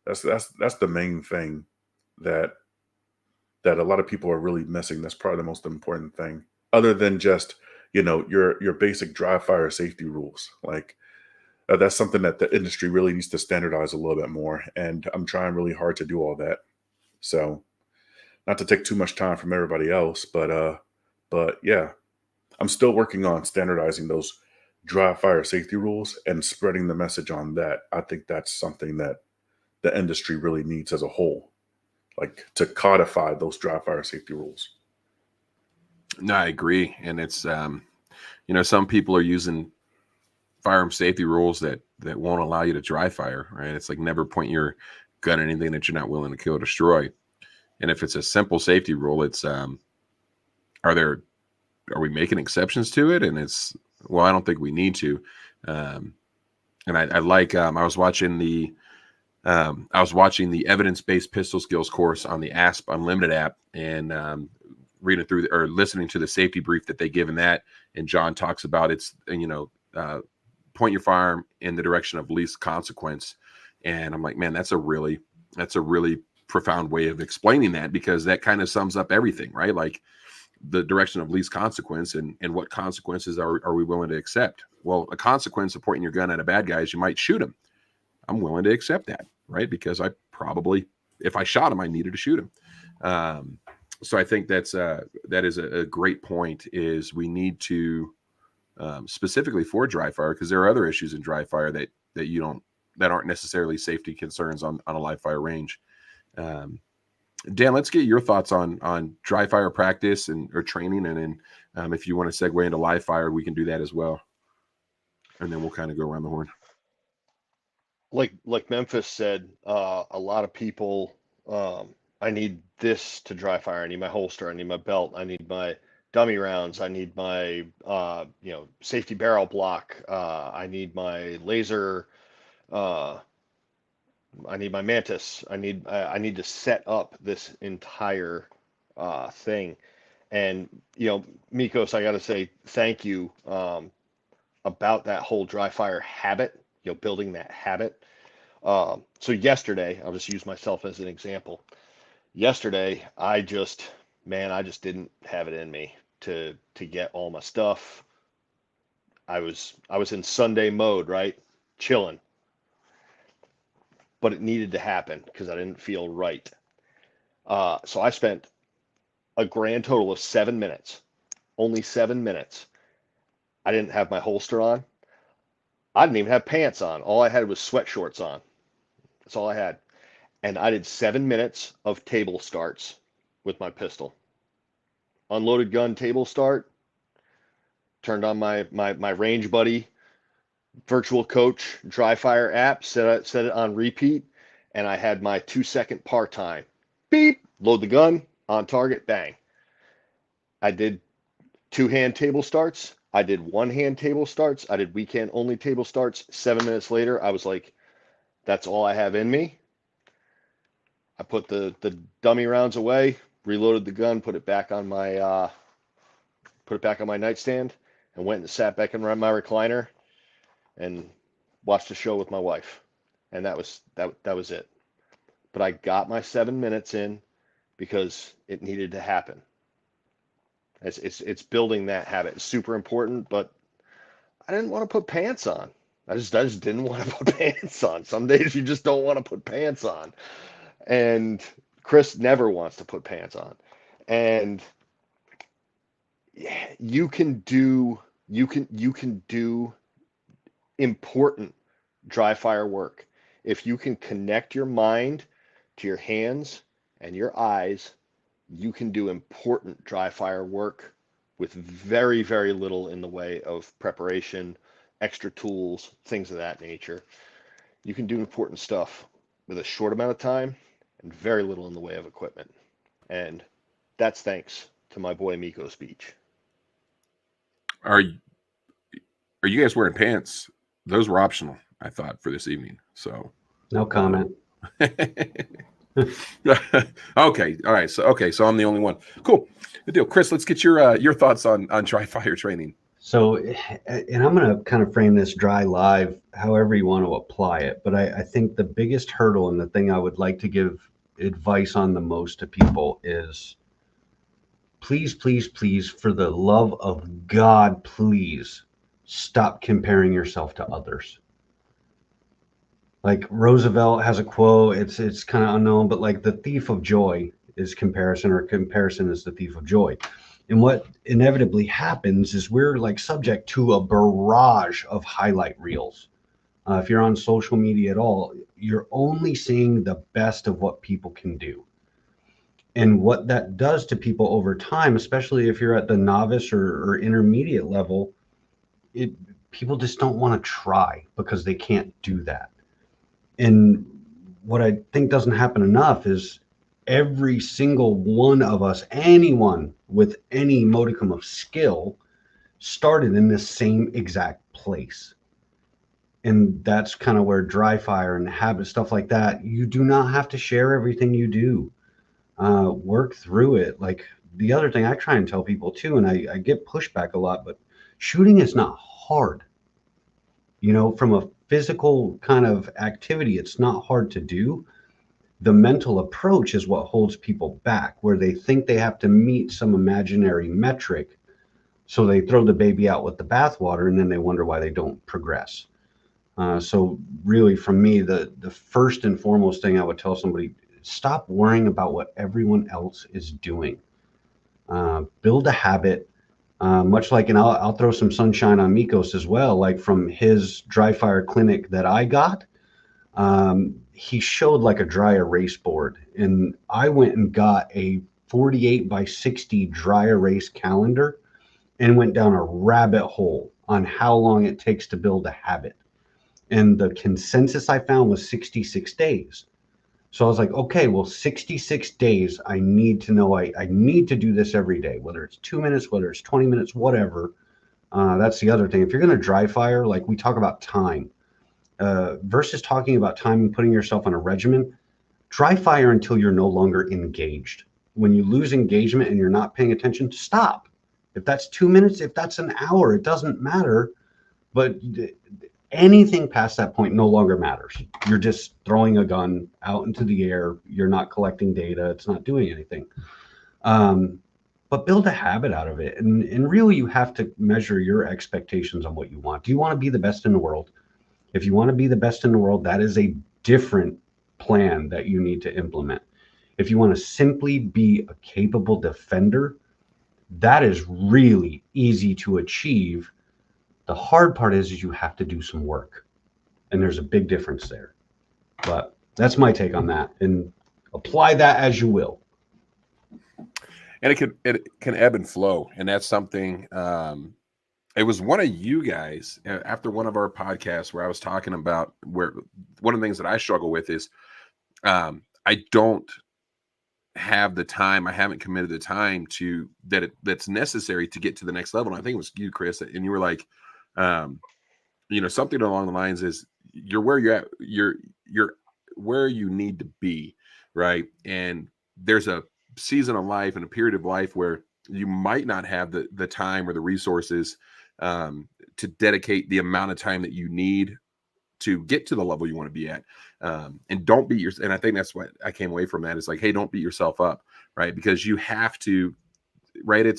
D: that's the main thing that a lot of people are really missing. That's probably the most important thing. other than just, your basic dry fire safety rules. Like that's something that the industry really needs to standardize a little bit more. And I'm trying really hard to do all that. So not to take too much time from everybody else, but yeah, I'm still working on standardizing those dry fire safety rules and spreading the message on that. I think that's something that the industry really needs as a whole, like to codify those dry fire safety rules.
A: No, I agree. And it's, some people are using firearm safety rules that won't allow you to dry fire, right? It's like never point your gun at anything that you're not willing to kill or destroy. And if it's a simple safety rule, it's, are we making exceptions to it? And it's, well, I don't think we need to. And I like, I was watching the evidence-based pistol skills course on the ASP Unlimited app, and reading through or listening to the safety brief that they give in that. And John talks about point your firearm in the direction of least consequence. And I'm like, man, that's a really profound way of explaining that, because that kind of sums up everything, right? Like the direction of least consequence, and what consequences are we willing to accept? Well, a consequence of pointing your gun at a bad guy is you might shoot him. I'm willing to accept that, right? Because I probably, if I shot him, I needed to shoot him. So I think that is a great point, is we need to, specifically for dry fire, because there are other issues in dry fire that aren't necessarily safety concerns on a live fire range. Dan, let's get your thoughts on dry fire practice or training, and then if you want to segue into live fire, we can do that as well, and then we'll kind of go around the horn.
E: Like Memphis said, a lot of people, I need this to dry fire. I need my holster. I need my belt. I need my dummy rounds. I need my, safety barrel block. I need my laser. I need my mantis. I need to set up this entire thing. And, Mikos, I got to say thank you about that whole dry fire habit, building that habit. So yesterday, I'll just use myself as an example. Yesterday, I just didn't have it in me to get all my stuff. I was in Sunday mode, right? Chilling. But it needed to happen because I didn't feel right. So I spent a grand total of 7 minutes, only 7 minutes. I didn't have my holster on. I didn't even have pants on. All I had was sweat shorts on. That's all I had. And I did 7 minutes of table starts with my pistol. Unloaded gun table start. Turned on my Range Buddy Virtual Coach dry fire app, set it on repeat, and I had my 2-second par time. Beep, load the gun, on target, bang. I did 2-hand table starts. I did 1-hand table starts. I did weekend only table starts. 7 minutes later, I was like, that's all I have in me. I put the dummy rounds away, reloaded the gun, put it back on my nightstand, and went and sat back in my recliner and watched a show with my wife. And that was it. But I got my 7 minutes in because it needed to happen. It's building that habit. It's super important, but I didn't want to put pants on. I just didn't want to put pants on. Some days you just don't want to put pants on. And Chris never wants to put pants on. And you can do important dry fire work if you can connect your mind to your hands and your eyes. You can do important dry fire work with very, very little in the way of preparation, extra tools, things of that nature. You can do important stuff with a short amount of time and very little in the way of equipment. And that's thanks to my boy Mikos Beach.
A: Are you guys wearing pants? Those were optional, I thought, for this evening. So
B: no comment.
A: Okay. All right. So I'm the only one. Cool. Good deal. Chris, let's get your thoughts on dry fire training.
B: So, and I'm going to kind of frame this dry live however you want to apply it. But I think the biggest hurdle and the thing I would like to give advice on the most to people is please, please, please, for the love of God, please stop comparing yourself to others. Like Roosevelt has a quote, it's kind of unknown, but like the thief of joy is comparison, or comparison is the thief of joy. And what inevitably happens is we're like subject to a barrage of highlight reels. If you're on social media at all, you're only seeing the best of what people can do. And what that does to people over time, especially if you're at the novice or intermediate level, people just don't want to try because they can't do that. And what I think doesn't happen enough is every single one of us, anyone with any modicum of skill, started in the same exact place. And that's kind of where dry fire and habit, stuff like that, you do not have to share everything you do. Work through it. Like the other thing I try and tell people too, and I get pushback a lot, but shooting is not hard. You know, from a physical kind of activity, it's not hard to do. The mental approach is what holds people back, where they think they have to meet some imaginary metric. So they throw the baby out with the bathwater, and then they wonder why they don't progress. So really, from me, the first and foremost thing I would tell somebody, stop worrying about what everyone else is doing. Build a habit, much like, and I'll throw some sunshine on Mikos as well. Like from his dry fire clinic that I got, he showed like a dry erase board, and I went and got a 48 by 60 dry erase calendar and went down a rabbit hole on how long it takes to build a habit. And the consensus I found was 66 days. So I was like, okay, well, 66 days, I need to know, I need to do this every day, whether it's 2 minutes, whether it's 20 minutes, whatever. That's the other thing. If you're going to dry fire, like we talk about time, versus talking about time and putting yourself on a regimen, dry fire until you're no longer engaged. When you lose engagement and you're not paying attention, stop. If that's 2 minutes, if that's an hour, it doesn't matter. But anything past that point no longer matters. You're just throwing a gun out into the air. You're not collecting data. It's not doing anything. But build a habit out of it. And really, you have to measure your expectations on what you want. Do you want to be the best in the world? If you want to be the best in the world, that is a different plan that you need to implement. If you want to simply be a capable defender, that is really easy to achieve. The hard part is you have to do some work, and there's a big difference there. But that's my take on that, and apply that as you will.
A: And it can ebb and flow, and that's something. It was one of you guys after one of our podcasts where I was talking about where one of the things that I struggle with is I don't have the time. I haven't committed the time to that's necessary to get to the next level. And I think it was you, Chris, and you were like, something along the lines is you're where you're at, you're where you need to be, right? And there's a season of life and a period of life where you might not have the time or the resources to dedicate the amount of time that you need to get to the level you want to be at. And don't beat yourself. And I think that's what I came away from that is like, hey, don't beat yourself up, right? Because you have to, right?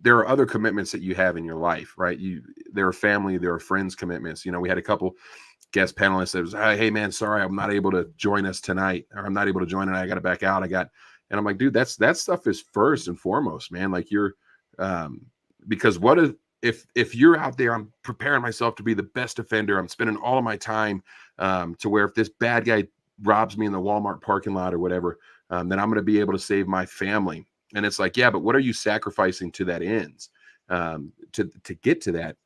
A: There are other commitments that you have in your life, right? There are family, there are friends commitments. We had a couple guest panelists that was, hey man, sorry, I'm not able to join us tonight, or I'm not able to join tonight. I got to back out. And I'm like, dude, that stuff is first and foremost, man. Like because what if you're out there, I'm preparing myself to be the best defender. I'm spending all of my time to where if this bad guy robs me in the Walmart parking lot or whatever, then I'm going to be able to save my family. And it's like, yeah, but what are you sacrificing to that ends to get to that?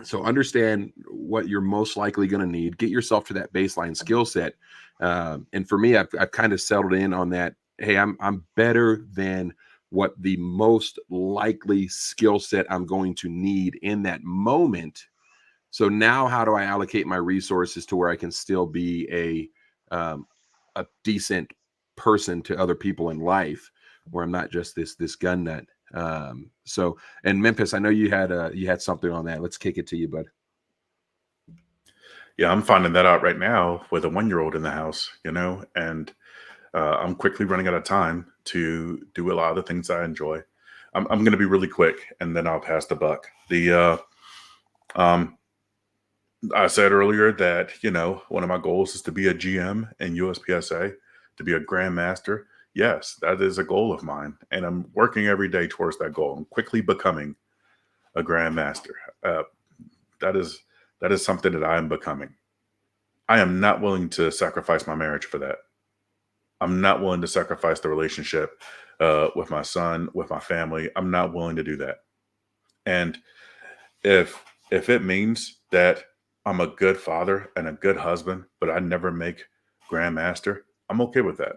A: So understand what you're most likely going to need. Get yourself to that baseline skill set. And for me, I've kind of settled in on that. Hey, I'm better than what the most likely skill set I'm going to need in that moment. So now how do I allocate my resources to where I can still be a decent person to other people in life, where I'm not just this gun nut. So, and Memphis, I know you had something on that. Let's kick it to you, bud.
D: Yeah, I'm finding that out right now with a 1-year-old in the house, and I'm quickly running out of time to do a lot of the things I enjoy. I'm going to be really quick, and then I'll pass the buck. I said earlier that, one of my goals is to be a GM in USPSA, to be a grandmaster. Yes, that is a goal of mine, and I'm working every day towards that goal. I'm quickly becoming a grandmaster. That is something that I am becoming. I am not willing to sacrifice my marriage for that. I'm not willing to sacrifice the relationship with my son, with my family. I'm not willing to do that. And if it means that I'm a good father and a good husband, but I never make grandmaster, I'm okay with that.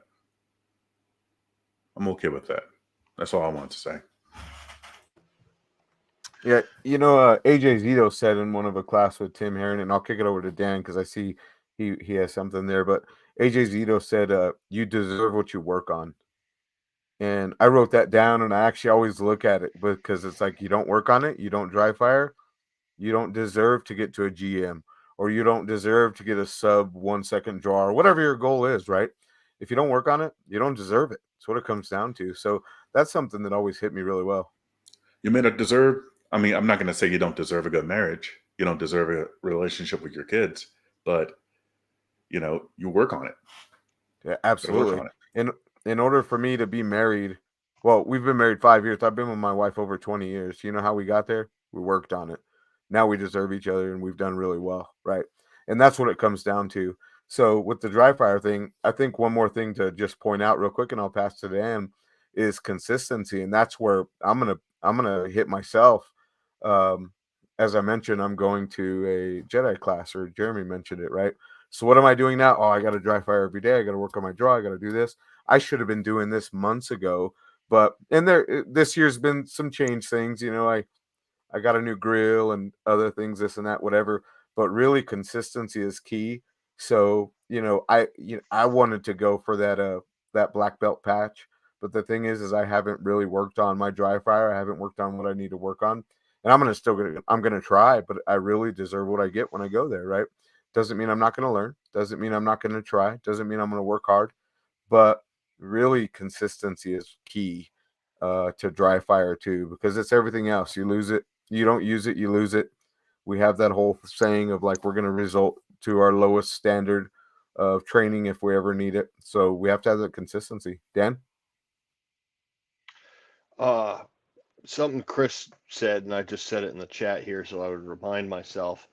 D: I'm okay with that. That's all I want to say.
F: Yeah, AJ Zito said in one of a class with Tim Herron, and I'll kick it over to Dan because I see he has something there. But AJ Zito said, "You deserve what you work on," and I wrote that down. And I actually always look at it because it's like you don't work on it, you don't dry fire, you don't deserve to get to a GM, or you don't deserve to get a sub 1 second draw, or whatever your goal is. Right? If you don't work on it, you don't deserve it. That's what it comes down to. So that's something that always hit me really well.
D: You may not deserve, I'm not going to say you don't deserve a good marriage. You don't deserve a relationship with your kids, but you work on it.
F: Yeah, absolutely. In order for me to be married, well, we've been married 5 years. I've been with my wife over 20 years. You know how we got there? We worked on it. Now we deserve each other, and we've done really well, right? And that's what it comes down to. So with the dry fire thing, I think one more thing to just point out real quick, and I'll pass to Dan, is consistency, and that's where I'm gonna hit myself. As I mentioned, I'm going to a Jedi class, or Jeremy mentioned it, right? So what am I doing now? Oh, I got to dry fire every day. I got to work on my draw. I got to do this. I should have been doing this months ago, but this year's been some change things. I got a new grill and other things, this and that, whatever. But really, consistency is key. So I wanted to go for that black belt patch, but the thing is I haven't really worked on my dry fire. I haven't worked on what I need to work on, and I'm gonna try. But I really deserve what I get when I go there, right? Doesn't mean I'm not going to learn. Doesn't mean I'm not going to try. Doesn't mean I'm going to work hard. But really, consistency is key to dry fire too, because it's everything else. You lose it. You don't use it. You lose it. We have that whole saying of like we're going to result to our lowest standard of training if we ever need it. So we have to have that consistency. Dan?
E: Something Chris said, and I just said it in the chat here, so I would remind myself.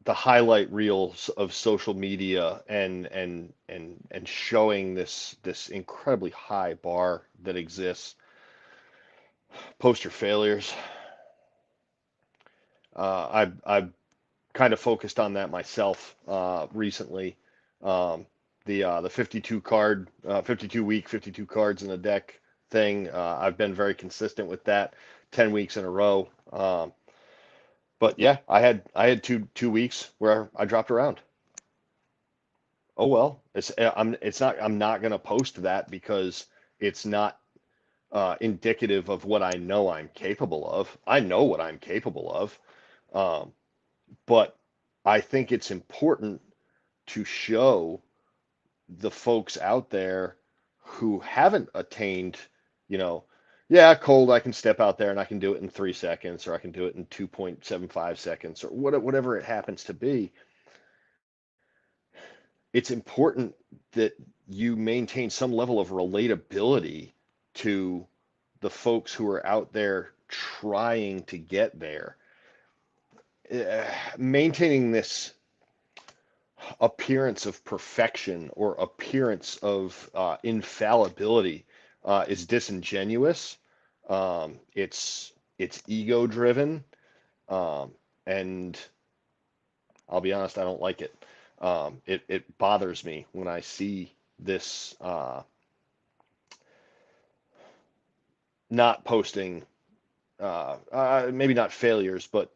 E: The highlight reels of social media and showing this incredibly high bar that exists. Poster failures. I've kind of focused on that myself recently. The 52 week, 52 cards in the deck thing. I've been very consistent with that, 10 weeks in a row. But yeah, I had two weeks where I dropped around. Oh well, I'm not gonna post that because it's not indicative of what I know I'm capable of. I know what I'm capable of, but I think it's important to show the folks out there who haven't attained, yeah, cold, I can step out there and I can do it in 3 seconds, or I can do it in 2.75 seconds, or whatever it happens to be. It's important that you maintain some level of relatability to the folks who are out there trying to get there. Maintaining this appearance of perfection or appearance of infallibility is disingenuous. It's ego driven, and I'll be honest, I don't like it. It bothers me when I see this not posting, maybe not failures, but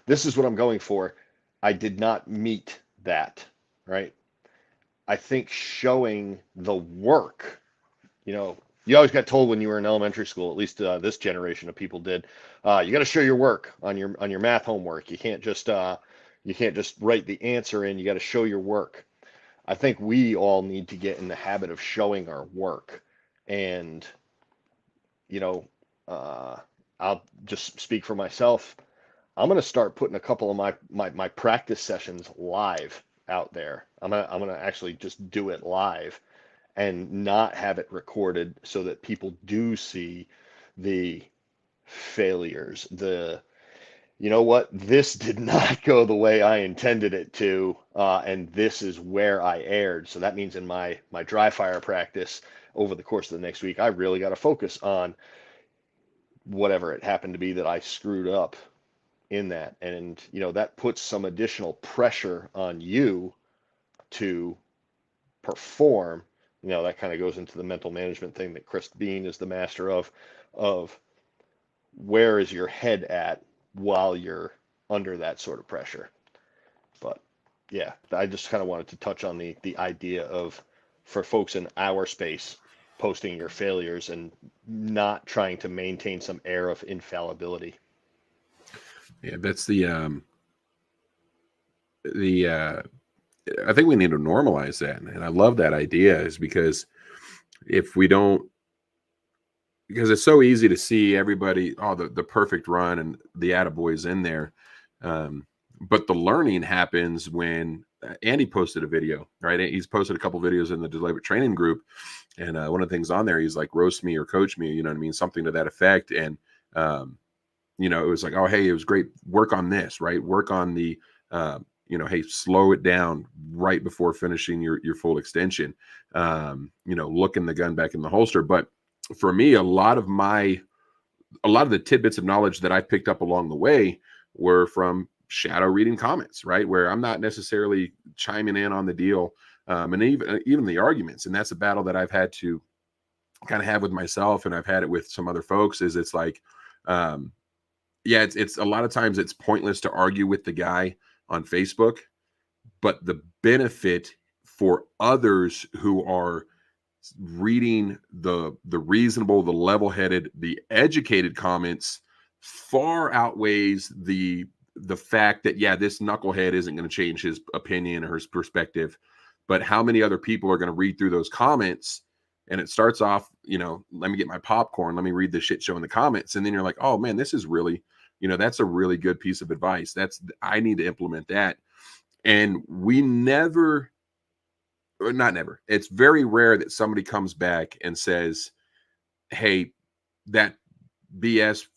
E: this is what I'm going for. I did not meet that, right? I think showing the work, you always got told when you were in elementary school, at least this generation of people did, you got to show your work on your math homework. You can't just write the answer in. You got to show your work. I think we all need to get in the habit of showing our work. And, you know, I'll just speak for myself. I'm going to start putting a couple of my practice sessions live out there. I'm gonna actually just do it live and not have it recorded so that people do see the failures, you know what, this did not go the way I intended it to, and this is where I erred. So that means in my dry fire practice over the course of the next week, I really got to focus on whatever it happened to be that I screwed up in that. And, you know, that puts some additional pressure on you to perform. You know, that kind of goes into the mental management thing that Chris Bean is the master of where is your head at while you're under that sort of pressure. But yeah, I just kind of wanted to touch on the idea of, for folks in our space, posting your failures and not trying to maintain some air of infallibility.
A: Yeah, that's I think we need to normalize that. And I love that idea, is because if we don't, because it's so easy to see everybody, the perfect run and the attaboys in there. But the learning happens when Andy posted a video, right? He's posted a couple videos in the deliberate training group. And one of the things on there, he's like, roast me or coach me, you know what I mean? Something to that effect. And, you know, it was like, oh, hey, it was great. Work on this, right? Work on the, you know, hey, slow it down right before finishing your full extension. You know, looking the gun back in the holster. But for me, a lot of the tidbits of knowledge that I picked up along the way were from shadow reading comments, right? Where I'm not necessarily chiming in on the deal, and even the arguments. And that's a battle that I've had to kind of have with myself, and I've had it with some other folks. Is it's like, yeah, it's a lot of times it's pointless to argue with the guy on Facebook, but the benefit for others who are reading the reasonable, the level-headed, the educated comments far outweighs the fact that, yeah, this knucklehead isn't going to change his opinion or his perspective. But how many other people are going to read through those comments? And it starts off, you know, let me get my popcorn, let me read the shit show in the comments. And then you're like, oh man, this is really, you know, that's a really good piece of advice. I need to implement that. And we never, not never, it's very rare that somebody comes back and says, hey, that BS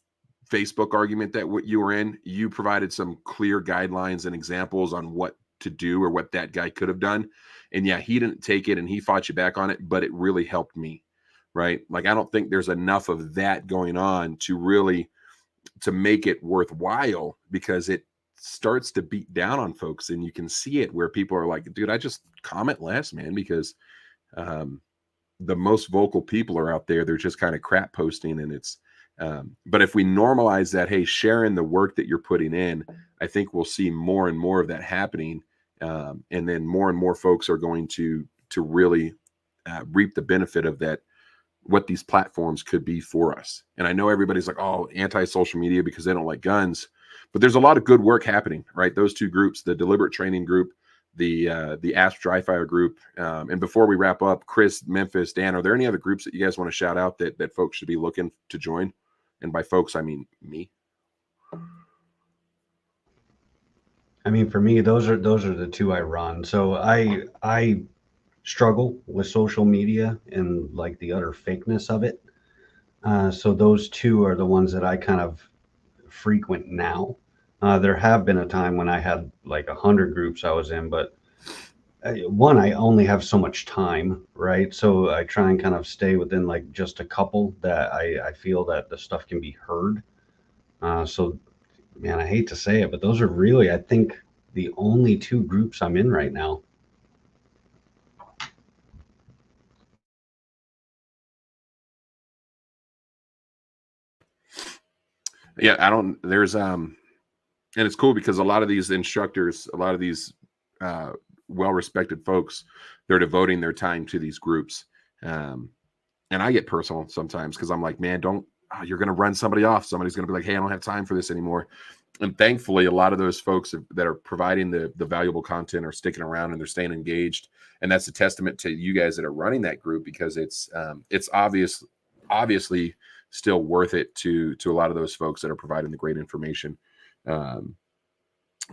A: Facebook argument that what you were in, you provided some clear guidelines and examples on what to do or what that guy could have done. And yeah, he didn't take it and he fought you back on it, but it really helped me, right? Like, I don't think there's enough of that going on to make it worthwhile, because it starts to beat down on folks. And you can see it where people are like, dude, I just comment less, man, because the most vocal people are out there. They're just kind of crap posting. And it's, but if we normalize that, hey, sharing the work that you're putting in, I think we'll see more and more of that happening. And then more and more folks are going to really reap the benefit of that, what these platforms could be for us. And I know everybody's like, oh, anti-social media because they don't like guns, but there's a lot of good work happening, right? Those two groups, the deliberate training group, the Asp Dry Fire group. And before we wrap up, Chris, Memphis, Dan, are there any other groups that you guys want to shout out that folks should be looking to join? And by folks, I mean me.
B: I mean, for me, those are the two I run. So I struggle with social media and like the utter fakeness of it. So those two are the ones that I kind of frequent now. There have been a time when I had like 100 groups I was in, but I only have so much time, right? So I try and kind of stay within like just a couple that I feel that the stuff can be heard. So, man, I hate to say it, but those are really, I think, the only two groups I'm in right now.
A: Yeah, there's and it's cool because a lot of these instructors, a lot of these well-respected folks, they're devoting their time to these groups. And I get personal sometimes because I'm like, man, you're going to run somebody off. Somebody's going to be like, hey, I don't have time for this anymore. And thankfully, a lot of those folks that are providing the valuable content are sticking around and they're staying engaged. And that's a testament to you guys that are running that group, because it's obviously still worth it to a lot of those folks that are providing the great information.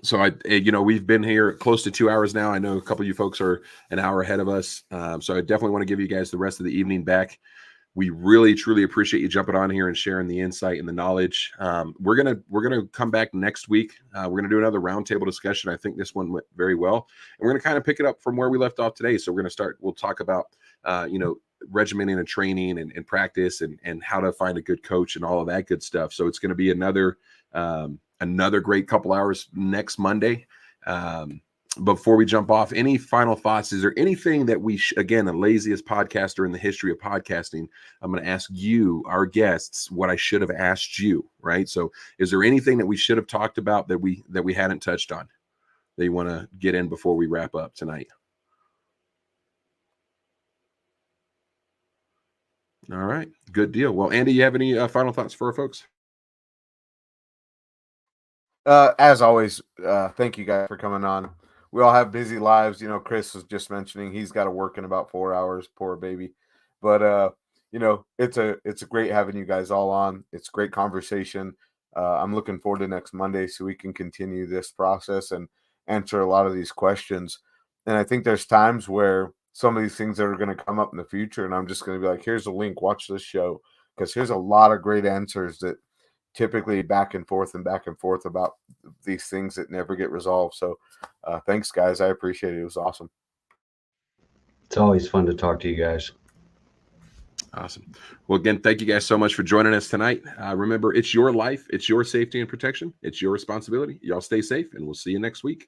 A: So we've been here close to 2 hours now. I know a couple of you folks are an hour ahead of us. So I definitely want to give you guys the rest of the evening back. We really, truly appreciate you jumping on here and sharing the insight and the knowledge. We're gonna come back next week. We're gonna do another roundtable discussion. I think this one went very well, and we're gonna kind of pick it up from where we left off today. So we'll talk about regimenting and training and practice and how to find a good coach and all of that good stuff. So it's gonna be another great couple hours next Monday. Before we jump off, any final thoughts? Is there anything that again, the laziest podcaster in the history of podcasting, I'm going to ask you, our guests, what I should have asked you, right? So is there anything that we should have talked about that we hadn't touched on that you want to get in before we wrap up tonight? All right, good deal. Well, Andy, you have any final thoughts for our folks?
F: As always, thank you guys for coming on. We all have busy lives. Chris was just mentioning he's got to work in about 4 hours, poor baby. But it's a great having you guys all on. It's a great conversation. I'm looking forward to next Monday so we can continue this process and answer a lot of these questions. And I think there's times where some of these things that are going to come up in the future, and I'm just going to be like, here's a link, watch this show, because here's a lot of great answers that typically back and forth about these things that never get resolved. So thanks, guys. I appreciate it. It was awesome.
B: It's always fun to talk to you guys.
A: Awesome. Well, again, thank you guys so much for joining us tonight. Remember, it's your life, it's your safety and protection, it's your responsibility. Y'all stay safe, and we'll see you next week.